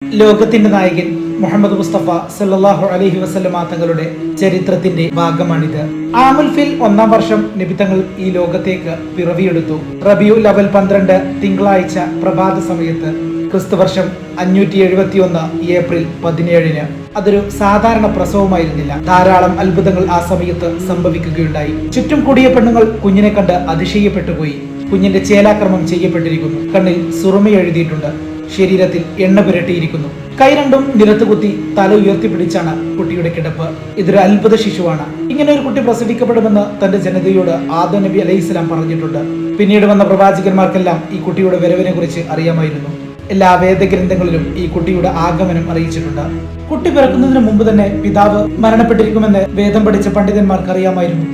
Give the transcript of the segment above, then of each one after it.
ലോകത്തിന്റെ നായകൻ മുഹമ്മദ് മുസ്തഫ സല്ലല്ലാഹു അലൈഹി വസല്ലമ തങ്ങളുടെ ചരിത്രത്തിന്റെ ഭാഗമാണിത്. ആമുൽ ഫിൽ 1-ാം വർഷം നബി തങ്ങൾ ഈ ലോകത്തേക്ക് പിറവിയെടുത്തു. റബിയുൽ അവൽ 12 തിങ്കളാഴ്ച പ്രഭാത സമയത്ത് ക്രിസ്തുവർഷം 571 ഏപ്രിൽ 17-ന്. അതൊരു സാധാരണ പ്രസവമായിരുന്നില്ല. ധാരാളം അത്ഭുതങ്ങൾ ആ സമയത്ത് സംഭവിക്കുകയുണ്ടായി. ചുറ്റും കൂടിയ പെണ്ണുങ്ങൾ കുഞ്ഞിനെ കണ്ട് അതിശയപ്പെട്ടുപോയി. കുഞ്ഞിന്റെ ചേലാക്രമം ചെയ്യപ്പെട്ടിരിക്കുന്നു. കണ്ണിൽ സുറുമ എഴുതിയിട്ടുണ്ട്. ശരീരത്തിൽ എണ്ണ പുരട്ടിയിരിക്കുന്നു. കൈ രണ്ടും നിലത്തുകുത്തി തല ഉയർത്തിപ്പിടിച്ചാണ് കുട്ടിയുടെ കിടപ്പ്. ഇതൊരു അത്ഭുത ശിശുവാണ്. ഇങ്ങനെ ഒരു കുട്ടി പ്രസവിക്കപ്പെടുമെന്ന് തന്റെ ജനതയോട് ആദം നബി അലൈഹിസ്സലാം പറഞ്ഞിട്ടുണ്ട്. പിന്നീട് വന്ന പ്രവാചകന്മാർക്കെല്ലാം ഈ കുട്ടിയുടെ വരവിനെ കുറിച്ച് അറിയാമായിരുന്നു. എല്ലാ വേദഗ്രന്ഥങ്ങളിലും ഈ കുട്ടിയുടെ ആഗമനം അറിയിച്ചിട്ടുണ്ട്. കുട്ടി പിറക്കുന്നതിന് മുമ്പ് തന്നെ പിതാവ് മരണപ്പെട്ടിരിക്കുമെന്ന് വേദം പഠിച്ച പണ്ഡിതന്മാർക്ക് അറിയാമായിരുന്നു.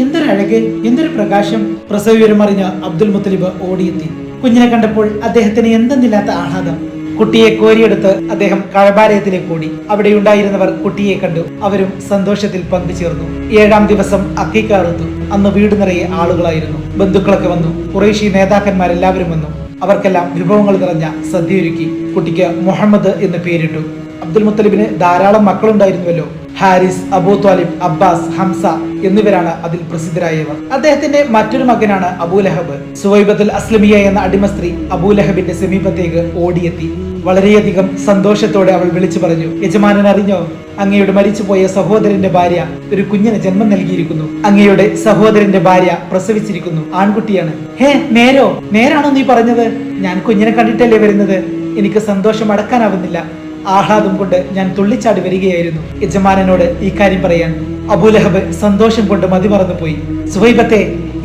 എന്തൊരു അഴക്, എന്തൊരു പ്രകാശം! പ്രസവ വിവരം അറിഞ്ഞ അബ്ദുൽ മുത്തലിബ് ഓടിയെത്തി. കുഞ്ഞിനെ കണ്ടപ്പോൾ അദ്ദേഹത്തിന് എന്തെന്നില്ലാത്ത ആഹ്ലാദം. കുട്ടിയെ കോരിയെടുത്ത് അദ്ദേഹം കഅബാലയത്തിലേക്ക് ഓടി. അവിടെ ഉണ്ടായിരുന്നവർ കുട്ടിയെ കണ്ടു. അവരും സന്തോഷത്തിൽ പങ്കുചേർന്നു. 7-ാം ദിവസം അഖീഖ അറുത്തു. അന്ന് വീട് നിറയെ ആളുകളായിരുന്നു. ബന്ധുക്കളൊക്കെ വന്നു. ഖുറൈശി നേതാക്കന്മാരെല്ലാവരും വന്നു. അവർക്കെല്ലാം വിഭവങ്ങൾ നിറഞ്ഞ സദ്യയൊരുക്കി. കുട്ടിക്ക് മുഹമ്മദ് എന്ന് പേരിട്ടു. അബ്ദുൽ മുത്തലിബിന് ധാരാളം മക്കളുണ്ടായിരുന്നുവല്ലോ. ഹാരിസ്, അബൂ ത്വാലിബ്, അബ്ബാസ്, ഹംസ എന്നിവരാണ് അതിൽ പ്രസിദ്ധരായവർ. അദ്ദേഹത്തിന്റെ മറ്റൊരു മകനാണ് അബൂലഹബ്. സുവൈബത്തുൽ അസ്ലമിയ എന്ന അടിമ സ്ത്രീ അബൂലഹബിന്റെ സമീപത്തേക്ക് ഓടിയെത്തി. വളരെയധികം സന്തോഷത്തോടെ അവൾ വിളിച്ചു പറഞ്ഞു, യജമാനൻ അറിഞ്ഞോ, അങ്ങയുടെ മരിച്ചുപോയ സഹോദരന്റെ ഭാര്യ ഒരു കുഞ്ഞിന് ജന്മം നൽകിയിരിക്കുന്നു. അങ്ങയുടെ സഹോദരന്റെ ഭാര്യ പ്രസവിച്ചിരിക്കുന്നു. ആൺകുട്ടിയാണ്. ഹേ, നേരാണോ നീ പറഞ്ഞത്? ഞാൻ കുഞ്ഞിനെ കണ്ടിട്ടല്ലേ വരുന്നത്. എനിക്ക് സന്തോഷം അടക്കാനാവുന്നില്ല. ആഹ്ലാദം കൊണ്ട് ഞാൻ തുള്ളിച്ചാടി വരികയായിരുന്നു യജമാനനോട് ഈ കാര്യം പറയാൻ. അബൂലഹബ് സന്തോഷം കൊണ്ട് മതിമറന്നു പോയി. സുവൈബത്തെ,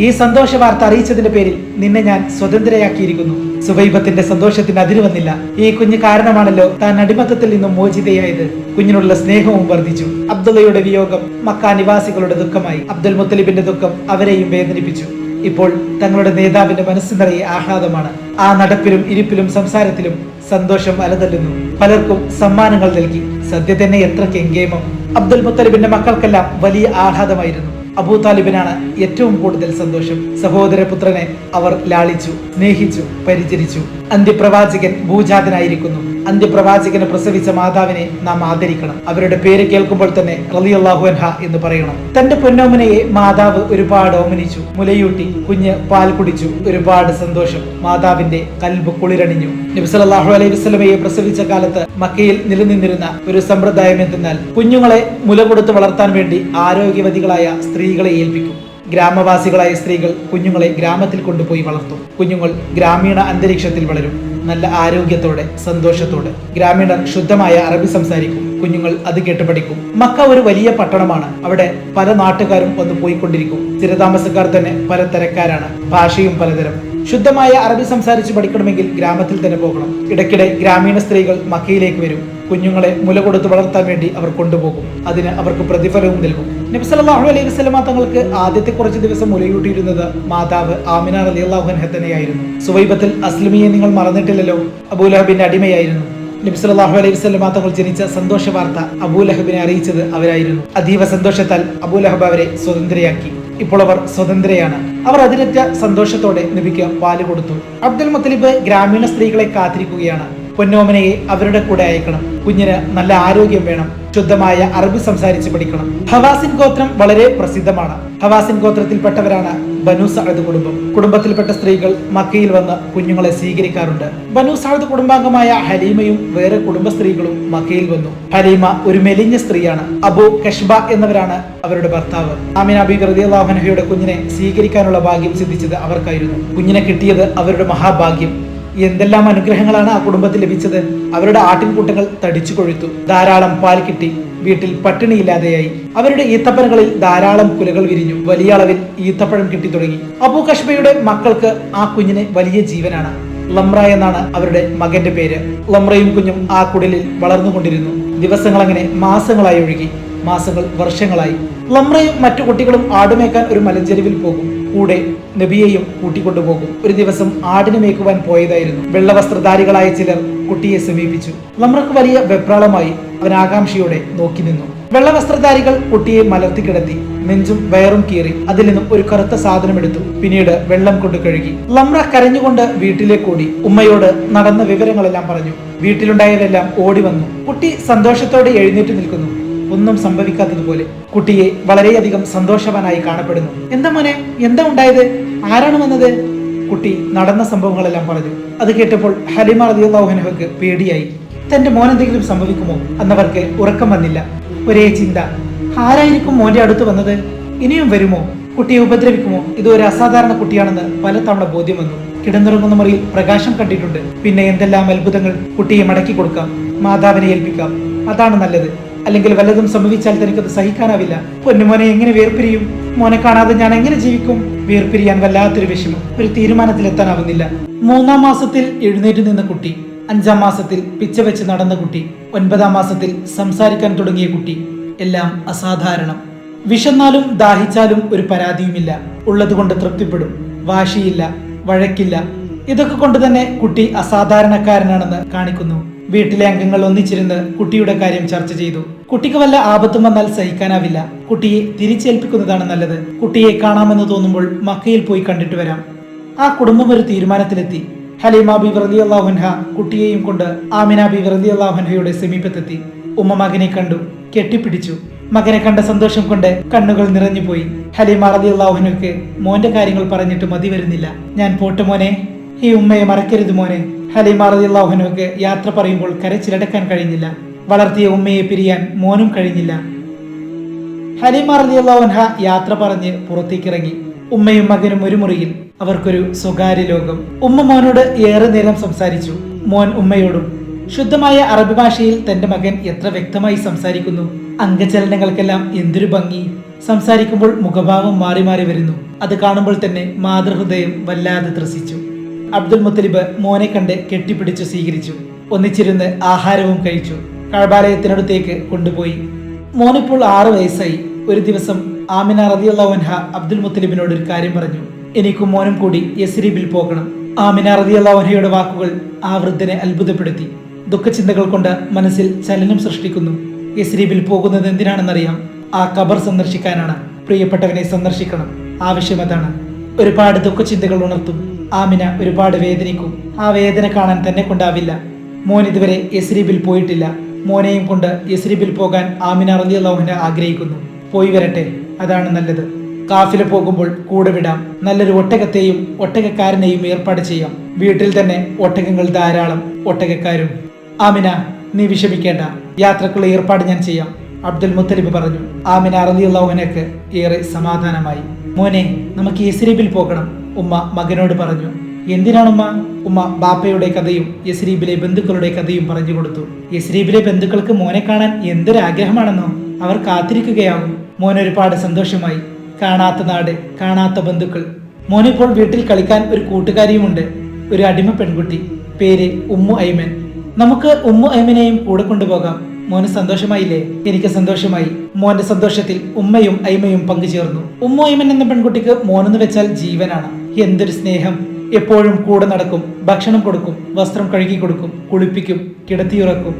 ഈ സന്തോഷ വാർത്ത അറിയിച്ചതിന്റെ പേരിൽ നിന്നെ ഞാൻ സ്വതന്ത്രയാക്കിയിരിക്കുന്നു. സുവൈബത്തിന്റെ സന്തോഷത്തിന് അതിര് വന്നില്ല. ഈ കുഞ്ഞ് കാരണമാണല്ലോ താൻ അടിമത്തത്തിൽ നിന്നും മോചിതയായത്. കുഞ്ഞിനുള്ള സ്നേഹവും വർദ്ധിച്ചു. അബ്ദുള്ളയുടെ വിയോഗം മക്ക നിവാസികളുടെ ദുഃഖമായി. അബ്ദുൽ മുത്തലിബിന്റെ ദുഃഖം അവരെയും വേദനിപ്പിച്ചു. ഇപ്പോൾ തങ്ങളുടെ നേതാവിന്റെ മനസ്സ് നിറയെ ആഹ്ലാദമാണ്. ആ നടപ്പിലും ഇരിപ്പിലും സംസാരത്തിലും സന്തോഷം അലതല്ലുന്നു. പലർക്കും സമ്മാനങ്ങൾ നൽകി. സദ്യ തന്നെ എത്ര കെങ്കേമം! അബ്ദുൽ മുത്തലിബിന്റെ മക്കൾക്കെല്ലാം വലിയ ആഹ്ലാദമായിരുന്നു. അബൂ താലിബിനാണ് ഏറ്റവും കൂടുതൽ സന്തോഷം. സഹോദരപുത്രനെ അവർ ലാളിച്ചു, സ്നേഹിച്ചു, പരിചരിച്ചു. അന്ത്യപ്രവാചകൻ ഭൂജാതനായിരിക്കുന്നു. അന്ത്യപ്രവാചകനെ പ്രസവിച്ച മാതാവിനെ നാം ആദരിക്കണം. അവരുടെ പേര് കേൾക്കുമ്പോൾ തന്നെ റളിയല്ലാഹു അൻഹ എന്ന് പറയണം. തന്റെ പൊന്നോമനയെ മാതാവ് ഒരുപാട് ഓമനിച്ചു, മുലയൂട്ടി. കുഞ്ഞ് പാൽ കുടിച്ചു. ഒരുപാട് സന്തോഷം. മാതാവിന്റെ കൽബ് കുളിരണിഞ്ഞു. നബി സല്ലല്ലാഹു അലൈഹി വസല്ലമയെ പ്രസവിച്ച കാലത്ത് മക്കയിൽ നിലനിന്നിരുന്ന ഒരു സമ്പ്രദായം എന്തെന്നാൽ കുഞ്ഞുങ്ങളെ മുല കൊടുത്ത് വളർത്താൻ വേണ്ടി ആരോഗ്യവതികളായ സ്ത്രീകളെ ഏൽപ്പിക്കും. ഗ്രാമവാസികളായ സ്ത്രീകൾ കുഞ്ഞുങ്ങളെ ഗ്രാമത്തിൽ കൊണ്ടുപോയി വളർത്തും. കുഞ്ഞുങ്ങൾ ഗ്രാമീണ അന്തരീക്ഷത്തിൽ വളരും. നല്ല ആരോഗ്യത്തോടെ, സന്തോഷത്തോടെ. ഗ്രാമീണർ ശുദ്ധമായ അറബി സംസാരിക്കും. കുഞ്ഞുങ്ങൾ അത് കേട്ട് പഠിക്കും. മക്ക ഒരു വലിയ പട്ടണമാണ്. അവിടെ പല നാട്ടുകാരും വന്ന് പോയിക്കൊണ്ടിരിക്കും. സ്ഥിരതാമസക്കാർ തന്നെ പല തരക്കാരാണ്. ഭാഷയും പലതരം. ശുദ്ധമായ അറബി സംസാരിച്ച് പഠിക്കണമെങ്കിൽ ഗ്രാമത്തിൽ തന്നെ പോകണം. ഇടയ്ക്കിടെ ഗ്രാമീണ സ്ത്രീകൾ മക്കയിലേക്ക് വരും. കുഞ്ഞുങ്ങളെ മുല കൊടുത്ത് വളർത്താൻ വേണ്ടി അവർ കൊണ്ടുപോകും. അതിന് അവർക്ക് പ്രതിഫലവും നൽകും. നബി സല്ലല്ലാഹു അലൈഹി വസല്ലമ തങ്ങൾക്ക് ആദ്യത്തെ കുറച്ച് ദിവസം മുലയൂട്ടിയിരുന്നത് മാതാവ് ആമിന റളിയല്ലാഹു അൻഹ തന്നെയായിരുന്നു. സുവൈബത്തുൽ അസ്ലമിയെ നിങ്ങൾ മറന്നിട്ടില്ലല്ലോ. അബൂലഹബിന്റെ അടിമയായിരുന്നു. നബി സല്ലല്ലാഹു അലൈഹി വസല്ലമ തങ്ങൾ ജനിച്ച സന്തോഷ വാർത്ത അബൂലഹബിനെ അറിയിച്ചത് അവരായിരുന്നു. അതീവ സന്തോഷത്താൽ അബൂലഹബ് അവരെ സ്വതന്ത്രയാക്കി. ഇപ്പോൾ അവർ സ്വതന്ത്രയാണ്. അവർ അതിരറ്റ സന്തോഷത്തോടെ നബിക്ക് പാല് കൊടുത്തു. അബ്ദുൽ മുത്തലിബ് ഗ്രാമീണ സ്ത്രീകളെ കാത്തിരിക്കുകയാണ്. പൊന്നോമനയെ അവരുടെ കൂടെ അയക്കണം. കുഞ്ഞിന് നല്ല ആരോഗ്യം വേണം. ശുദ്ധമായ അറബി സംസാരിച്ച് പഠിക്കണം. ഹവാസിൻ ഗോത്രം വളരെ പ്രസിദ്ധമാണ്. ഹവാസിൻ ഗോത്രത്തിൽപ്പെട്ടവരാണ് ബനു സഅദ് കുടുംബം. കുടുംബത്തിൽപ്പെട്ട സ്ത്രീകൾ മക്കയിൽ വന്ന് കുഞ്ഞുങ്ങളെ സ്വീകരിക്കാറുണ്ട്. ബനു സഅദ് കുടുംബാംഗമായ ഹലീമയും വേറെ കുടുംബ സ്ത്രീകളും മക്കയിൽ വന്നു. ഹലീമ ഒരു മെലിഞ്ഞ സ്ത്രീയാണ്. അബൂ കഷ്ബ എന്നവരാണ് അവരുടെ ഭർത്താവ്. ആമിന ബീബി റളിയല്ലാഹു അൻഹയുടെ കുഞ്ഞിനെ സ്വീകരിക്കാനുള്ള ഭാഗ്യം സിദ്ധിച്ചത് അവർക്കായിരുന്നു. കുഞ്ഞിനെ കിട്ടിയത് അവരുടെ മഹാഭാഗ്യം. എന്തെല്ലാം അനുഗ്രഹങ്ങളാണ് ആ കുടുംബത്തിൽ ലഭിച്ചത്. അവരുടെ ആട്ടിൻകൂട്ടങ്ങൾ തടിച്ചു കൊഴുത്തു. ധാരാളം പാൽ കിട്ടി. വീട്ടിൽ പട്ടിണിയില്ലാതെയായി. അവരുടെ ഈത്തപ്പനകളിൽ ധാരാളം കുലകൾ വിരിഞ്ഞു. വലിയ അളവിൽ ഈത്തപ്പഴം കിട്ടി തുടങ്ങി. അബൂ കഷ്ബയുടെ മക്കൾക്ക് ആ കുഞ്ഞിന് വലിയ ജീവനാണ്. ലംറ എന്നാണ് അവരുടെ മകന്റെ പേര്. ലംറയും കുഞ്ഞും ആ കുടിലിൽ വളർന്നുകൊണ്ടിരുന്നു. ദിവസങ്ങൾ അങ്ങനെ മാസങ്ങളായി ഒഴുകി. മാസങ്ങൾ വർഷങ്ങളായി. ലംറയും മറ്റു കുട്ടികളും ആടുമേക്കാൻ ഒരു മലഞ്ചെരുവിൽ പോകും. കൂടെ നബിയെയും കൂട്ടിക്കൊണ്ടുപോകും. ഒരു ദിവസം ആടിനെ മേക്കുവാൻ പോയതായിരുന്നു. വെള്ളവസ്ത്രധാരികളായ ചിലർ കുട്ടിയെ സമീപിച്ചു. ലംറക്ക് വലിയ വെപ്രാളമായി. അവൻ ആകാംക്ഷയോടെ നോക്കി നിന്നു. വെള്ളവസ്ത്രധാരികൾ കുട്ടിയെ മലർത്തി കിടത്തി. നെഞ്ചും വയറും കീറി അതിൽ നിന്നും ഒരു കറുത്ത സാധനം എടുത്തു. പിന്നീട് വെള്ളം കൊണ്ട് കഴുകി. ലംറ കരഞ്ഞുകൊണ്ട് വീട്ടിലേക്ക് ഓടി. ഉമ്മയോട് നടന്ന വിവരങ്ങളെല്ലാം പറഞ്ഞു. വീട്ടിലുണ്ടായതെല്ലാം ഓടി വന്നു. കുട്ടി സന്തോഷത്തോടെ എഴുന്നേറ്റ് നിൽക്കുന്നു. ഒന്നും സംഭവിക്കാത്തതുപോലെ. കുട്ടിയെ വളരെയധികം സന്തോഷവാനായി കാണപ്പെടുന്നു. എന്താ മോനെ, എന്താ ഉണ്ടായത്? ആരാണ് വന്നത്? കുട്ടി നടന്ന സംഭവങ്ങളെല്ലാം പറഞ്ഞു. അത് കേട്ടപ്പോൾ ഹലീമ റളിയല്ലാഹു അൻഹയ്ക്ക് പേടിയായി. തന്റെ മോൻ എന്തെങ്കിലും സംഭവിക്കുമോ എന്നവർക്ക് ഉറക്കം വന്നില്ല. ഒരേ ചിന്ത, ആരായിരിക്കും മോന്റെ അടുത്ത് വന്നത്? ഇനിയും വരുമോ? കുട്ടിയെ ഉപദ്രവിക്കുമോ? ഇത് ഒരു അസാധാരണ കുട്ടിയാണെന്ന് പലതവണ ബോധ്യം വന്നു. കിടന്നുറങ്ങുന്ന മുറിയിൽ പ്രകാശം കണ്ടിട്ടുണ്ട്. പിന്നെ എന്തെല്ലാം അത്ഭുതങ്ങൾ! കുട്ടിയെ മടക്കി കൊടുക്കാം, മാതാവിനെ ഏൽപ്പിക്കാം, അതാണ് നല്ലത്. അല്ലെങ്കിൽ വല്ലതും സംഭവിച്ചാൽ തനിക്കത് സഹിക്കാനാവില്ല. പൊന്നുമോനെ എങ്ങനെ വേർപിരിയും? മോനെ കാണാതെ ഞാൻ എങ്ങനെ ജീവിക്കും? വേർപിരിയാൻ വല്ലാത്തൊരു വിഷമം. ഒരു തീരുമാനത്തിലെത്താനാവുന്നില്ല. 3-ാം മാസത്തിൽ എഴുന്നേറ്റ് നിന്ന കുട്ടി, 5-ാം മാസത്തിൽ പിച്ച വെച്ച് നടന്ന കുട്ടി, 9-ാം മാസത്തിൽ സംസാരിക്കാൻ തുടങ്ങിയ കുട്ടി. എല്ലാം അസാധാരണം. വിശന്നാലും ദാഹിച്ചാലും ഒരു പരാതിയുമില്ല. ഉള്ളതുകൊണ്ട് തൃപ്തിപ്പെടും. വാശിയില്ല, വഴക്കില്ല. ഇതൊക്കെ കൊണ്ട് തന്നെ കുട്ടി അസാധാരണക്കാരനാണെന്ന് കാണിക്കുന്നു. വീട്ടിലെ അംഗങ്ങൾ ഒന്നിച്ചിരുന്ന് കുട്ടിയുടെ കാര്യം ചർച്ച ചെയ്തു. കുട്ടിക്ക് വല്ല ആപത്തും വന്നാൽ സഹിക്കാനാവില്ല. കുട്ടിയെ തിരിച്ചേൽപ്പിക്കുന്നതാണ് നല്ലത്. കുട്ടിയെ കാണാമെന്ന് തോന്നുമ്പോൾ മക്കയിൽ പോയി കണ്ടിട്ട് വരാം. ആ കുടുംബം ഒരു തീരുമാനത്തിലെത്തി. ഹലീമ ബീവി റളിയല്ലാഹു അൻഹ കുട്ടിയെയും കൊണ്ട് ആമിന ബീവി റളിയല്ലാഹു അൻഹയുടെ സമീപത്തെത്തി. ഉമ്മ മകനെ കണ്ടു, കെട്ടിപ്പിടിച്ചു. മകനെ കണ്ട സന്തോഷം കൊണ്ട് കണ്ണുകൾ നിറഞ്ഞുപോയി. ഹലീമ റളിയല്ലാഹു അൻഹയ്ക്ക് മോന്റെ കാര്യങ്ങൾ പറഞ്ഞിട്ട് മതി വരുന്നില്ല. ഞാൻ പോട്ടെ മോനെ, ഈ ഉമ്മയെ മറക്കരുത് മോനെ. ഹലീമ റളിയല്ലാഹു അൻഹയ്ക്ക് യാത്ര പറയുമ്പോൾ കരച്ചിലടക്കാൻ കഴിഞ്ഞില്ല. വളർത്തിയ ഉമ്മയെ പിരിയാൻ മോനും കഴിഞ്ഞില്ല. ഹലീമ റളിയല്ലാഹു അൻഹ യാത്ര പറഞ്ഞ് പുറത്തേക്കിറങ്ങി. ഉമ്മയും മകനും ഒരു മുറിയിൽ. അവർക്കൊരു സ്വകാര്യ ലോകം. ഉമ്മ മോനോട് ഏറെ നേരം സംസാരിച്ചു. മോൻ ഉമ്മയോടും. ശുദ്ധമായ അറബി ഭാഷയിൽ തന്റെ മകൻ എത്ര വ്യക്തമായി സംസാരിക്കുന്നു. അംഗചലനങ്ങൾക്കെല്ലാം എന്തൊരു ഭംഗി. സംസാരിക്കുമ്പോൾ മുഖഭാവം മാറി മാറി വരുന്നു. അത് കാണുമ്പോൾ തന്നെ മാതൃഹൃദയം വല്ലാതെ ത്രസിച്ചു. അബ്ദുൽ മുത്തലിബ് മോനെ കണ്ട് കെട്ടിപ്പിടിച്ചു സ്വീകരിച്ചു. ഒന്നിച്ചിരുന്ന് ആഹാരവും കഴിച്ചു. കഅബാലയത്തിനടുത്തേക്ക് കൊണ്ടുപോയി. മോനിപ്പോൾ 6 വയസ്സായി. ഒരു ദിവസം ആമിന റളിയല്ലാഹു അൻഹ അബ്ദുൽ മുത്തലിബിനോട് ഒരു കാര്യം പറഞ്ഞു. എനിക്കും മോനും കൂടി യസ്രിബിൽ പോകണം. ആമിന റളിയല്ലാഹു അൻഹയുടെ വാക്കുകൾ ആ വൃദ്ധനെ അത്ഭുതപ്പെടുത്തി. ദുഃഖചിന്തകൾ കൊണ്ട് മനസ്സിൽ ചലനം സൃഷ്ടിക്കുന്നു. യസ്രിബിൽ പോകുന്നത് എന്തിനാണെന്നറിയാം. ആ ഖബർ സന്ദർശിക്കാനാണ്. പ്രിയപ്പെട്ടവനെ സന്ദർശിക്കണം. ആവശ്യം അതാണ്. ഒരുപാട് ദുഃഖചിന്തകൾ ഉണർത്തും. ആമിന ഒരുപാട് വേദനിക്കും. ആ വേദന കാണാൻ തന്നെ കൊണ്ടാവില്ല. മോൻ ഇതുവരെ യസ്രിബിൽ പോയിട്ടില്ല. മോനെയും കൊണ്ട് യസ്രിബിൽ പോകാൻ ആമിന റളിയല്ലാഹു അൻഹ ആഗ്രഹിക്കുന്നു. പോയി വരട്ടെ, അതാണ് നല്ലത്. കാഫില പോകുമ്പോൾ കൂടെ വിടാം. നല്ലൊരു ഒട്ടകത്തെയും ഒട്ടകക്കാരനെയും ഏർപ്പാട് ചെയ്യാം. വീട്ടിൽ തന്നെ ഒട്ടകങ്ങൾ ധാരാളം, ഒട്ടകക്കാരും. ആമിന, നീ വിഷമിക്കേണ്ട, യാത്രക്കുള്ള ഏർപ്പാട് ഞാൻ ചെയ്യാം, അബ്ദുൽ മുത്തലിബ് പറഞ്ഞു. ആമിന റളിയല്ലാഹു അൻഹയ്ക്ക് ഏറെ സമാധാനമായി. മോനെ, നമുക്ക് യസ്രിബിൽ പോകണം, ഉമ്മ മകനോട് പറഞ്ഞു. എന്തിനാണുമ്മ? ഉമ്മ ബാപ്പയുടെ കഥയും യസ്രീബിലെ ബന്ധുക്കളുടെ കഥയും പറഞ്ഞു കൊടുത്തു. യസ്രീബിലെ ബന്ധുക്കൾക്ക് മോനെ കാണാൻ എന്തൊരാഗ്രഹമാണെന്നോ. അവർ കാത്തിരിക്കുകയാകും. മോൻ ഒരുപാട് സന്തോഷമായി. കാണാത്ത നാട്, കാണാത്ത ബന്ധുക്കൾ. മോനിപ്പോൾ വീട്ടിൽ കളിക്കാൻ ഒരു കൂട്ടുകാരിയുമുണ്ട്, ഒരു അടിമ പെൺകുട്ടി. പേര് ഉമ്മു ഐമൻ. നമുക്ക് ഉമ്മു ഐമനെയും കൂടെ കൊണ്ടുപോകാം. മോന് സന്തോഷമായില്ലേ? എനിക്ക് സന്തോഷമായി. മോന്റെ സന്തോഷത്തിൽ ഉമ്മയും ഐമയും പങ്കുചേർന്നു. ഉമ്മു ഐമൻ എന്ന പെൺകുട്ടിക്ക് മോനെന്ന് വെച്ചാൽ ജീവനാണ്. എന്തൊരു സ്നേഹം! എപ്പോഴും കൂടെ നടക്കും, ഭക്ഷണം കൊടുക്കും, വസ്ത്രം കഴുകി കൊടുക്കും, കുളിപ്പിക്കും, കിടത്തിയുറക്കും.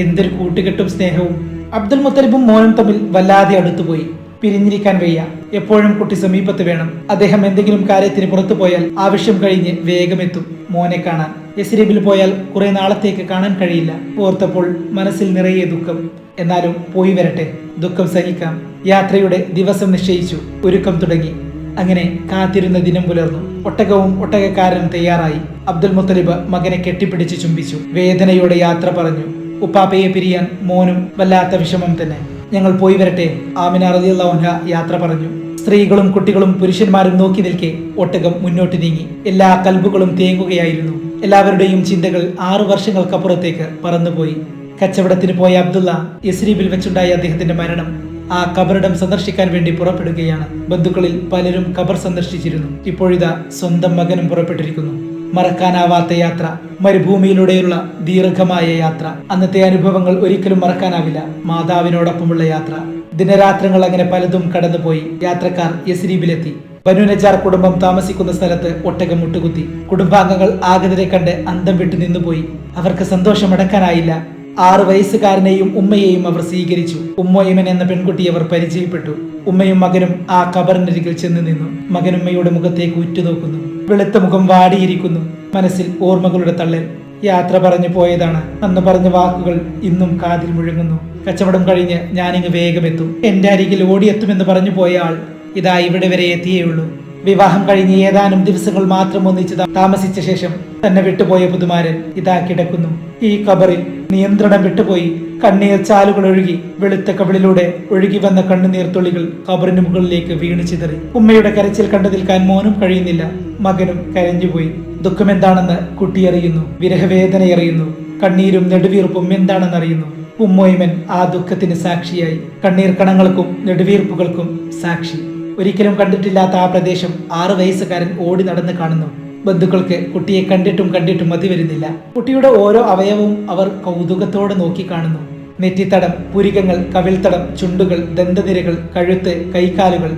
എന്തൊരു കൂട്ടുകെട്ടും സ്നേഹവും! അബ്ദുൽ മുത്തലിബും മോനും തമ്മിൽ വല്ലാതെ അടുത്തുപോയി. പിരിഞ്ഞിരിക്കാൻ വയ്യ. എപ്പോഴും കുട്ടി സമീപത്ത് വേണം. അദ്ദേഹം എന്തെങ്കിലും കാര്യത്തിന് പുറത്തു പോയാൽ ആവശ്യം കഴിഞ്ഞ് വേഗമെത്തും മോനെ കാണാൻ. യസ്രിബിൽ പോയാൽ കുറെ നാളത്തേക്ക് കാണാൻ കഴിയില്ല. ഓർത്തപ്പോൾ മനസ്സിൽ നിറയെ ദുഃഖം. എന്നാലും പോയി വരട്ടെ, ദുഃഖം സഹിക്കാം. യാത്രയുടെ ദിവസം നിശ്ചയിച്ചു. ഒരുക്കം തുടങ്ങി. അങ്ങനെ കാത്തിരുന്ന ദിനം പുലർന്നു. ഒട്ടകവും ഒട്ടകക്കാരനും തയ്യാറായി. അബ്ദുൽ മുത്തലിബ് മകനെ കെട്ടിപ്പിടിച്ച് ചുംബിച്ചു. വേദനയോടെ യാത്ര പറഞ്ഞു. ഉപ്പാപ്പയെ പിരിയാൻ മോനും വല്ലാത്ത വിഷമം തന്നെ. ഞങ്ങൾ പോയി വരട്ടെ, ആമിന റളിയല്ലാഹു അൻഹ യാത്ര പറഞ്ഞു. സ്ത്രീകളും കുട്ടികളും പുരുഷന്മാരും നോക്കി നിൽക്കെ ഒട്ടകം മുന്നോട്ട് നീങ്ങി. എല്ലാ കൽബുകളും തേങ്ങുകയായിരുന്നു. എല്ലാവരുടെയും ചിന്തകൾ 6 വർഷങ്ങൾക്കപ്പുറത്തേക്ക് പറന്നുപോയി. കച്ചവടത്തിന് പോയ അബ്ദുള്ള യസ്രീബിൽ വെച്ചുണ്ടായ അദ്ദേഹത്തിന്റെ മരണം. ആ ഖബറിടം സന്ദർശിക്കാൻ വേണ്ടി പുറപ്പെടുകയാണ്. ബന്ധുക്കളിൽ പലരും ഖബർ സന്ദർശിച്ചിരുന്നു. ഇപ്പോഴിതാ സ്വന്തം മകനും പുറപ്പെട്ടിരിക്കുന്നു. മറക്കാനാവാത്ത യാത്ര, മരുഭൂമിയിലൂടെയുള്ള ദീർഘമായ യാത്ര. അന്നത്തെ അനുഭവങ്ങൾ ഒരിക്കലും മറക്കാനാവില്ല. മാതാവിനോടൊപ്പമുള്ള യാത്ര. ദിനരാത്രങ്ങൾ അങ്ങനെ പലതും കടന്നുപോയി. യാത്രക്കാർ യസ്രീബിലെത്തി. ബനു നജാർ കുടുംബം താമസിക്കുന്ന സ്ഥലത്ത് ഒട്ടകം മുട്ടുകുത്തി. കുടുംബാംഗങ്ങൾ ആഗതരെ കണ്ട് അന്തം വിട്ടു നിന്നുപോയി. അവർക്ക് സന്തോഷം അടക്കാനായില്ല. 6 വയസ്സുകാരനെയും ഉമ്മയെയും അവർ സ്വീകരിച്ചു. ഉമ്മോയിമൻ എന്ന പെൺകുട്ടിയെ അവർ പരിചയപ്പെട്ടു. ഉമ്മയും മകനും ആ ഖബറിനരികിൽ ചെന്ന് നിന്നു. മകൻ ഉമ്മയുടെ മുഖത്തേക്ക് ഉറ്റുനോക്കുന്നു. വെളുത്ത മുഖം വാടിയിരിക്കുന്നു. മനസ്സിൽ ഓർമ്മകളുടെ തള്ളൽ. യാത്ര പറഞ്ഞു പോയതാണ്. അന്ന് പറഞ്ഞ വാക്കുകൾ ഇന്നും കാതിൽ മുഴങ്ങുന്നു. കച്ചവടം കഴിഞ്ഞ് ഞാനിങ്ങ് വേഗമെത്തും, എന്റെ അരികിൽ ഓടിയെത്തുമെന്ന് പറഞ്ഞു പോയ ആൾ ഇതാ ഇവിടെ വരെ എത്തിയേയുള്ളൂ. വിവാഹം കഴിഞ്ഞ് ഏതാനും ദിവസങ്ങൾ മാത്രം ഒന്നിച്ച് താമസിച്ച ശേഷം തന്നെ വിട്ടുപോയ പുതുമാരൻ ഇതാ കിടക്കുന്നു. ഈ ഖബറിൽ നിയന്ത്രണം വിട്ടുപോയി. കണ്ണീർ ചാലുകൾ ഒഴുകി. വെളുത്ത കവിളിലൂടെ ഒഴുകി വന്ന കണ്ണുനീർ തുള്ളികൾ ഖബറിന് മുകളിലേക്ക് വീണു ചിതറി. ഉമ്മയുടെ കരച്ചിൽ കണ്ടു നിൽക്കാൻ മോനും കഴിയുന്നില്ല. മകനും കരഞ്ഞുപോയി. ദുഃഖമെന്താണെന്ന് കുട്ടി അറിയുന്നു. വിരഹവേദന അറിയുന്നു. കണ്ണീരും നെടുവീർപ്പും എന്താണെന്ന് അറിയുന്നു. ഉമ്മോയിമൻ ആ ദുഃഖത്തിന് സാക്ഷിയായി. കണ്ണീർ കണങ്ങൾക്കും നെടുവീർപ്പുകൾക്കും സാക്ഷി. ഒരിക്കലും കണ്ടിട്ടില്ലാത്ത ആ പ്രദേശം 6 വയസ്സുകാരൻ ഓടി നടന്ന് കാണുന്നു. ബന്ധുക്കൾക്ക് കുട്ടിയെ കണ്ടിട്ടും മതി വരുന്നില്ല. കുട്ടിയുടെ ഓരോ അവയവവും അവർ കൗതുകത്തോടെ നോക്കി കാണുന്നു. നെറ്റിത്തടം, പുരികങ്ങൾ, കവിൾത്തടം, ചുണ്ടുകൾ, ദന്തനിരകൾ, കഴുത്ത്, കൈകാലുകൾ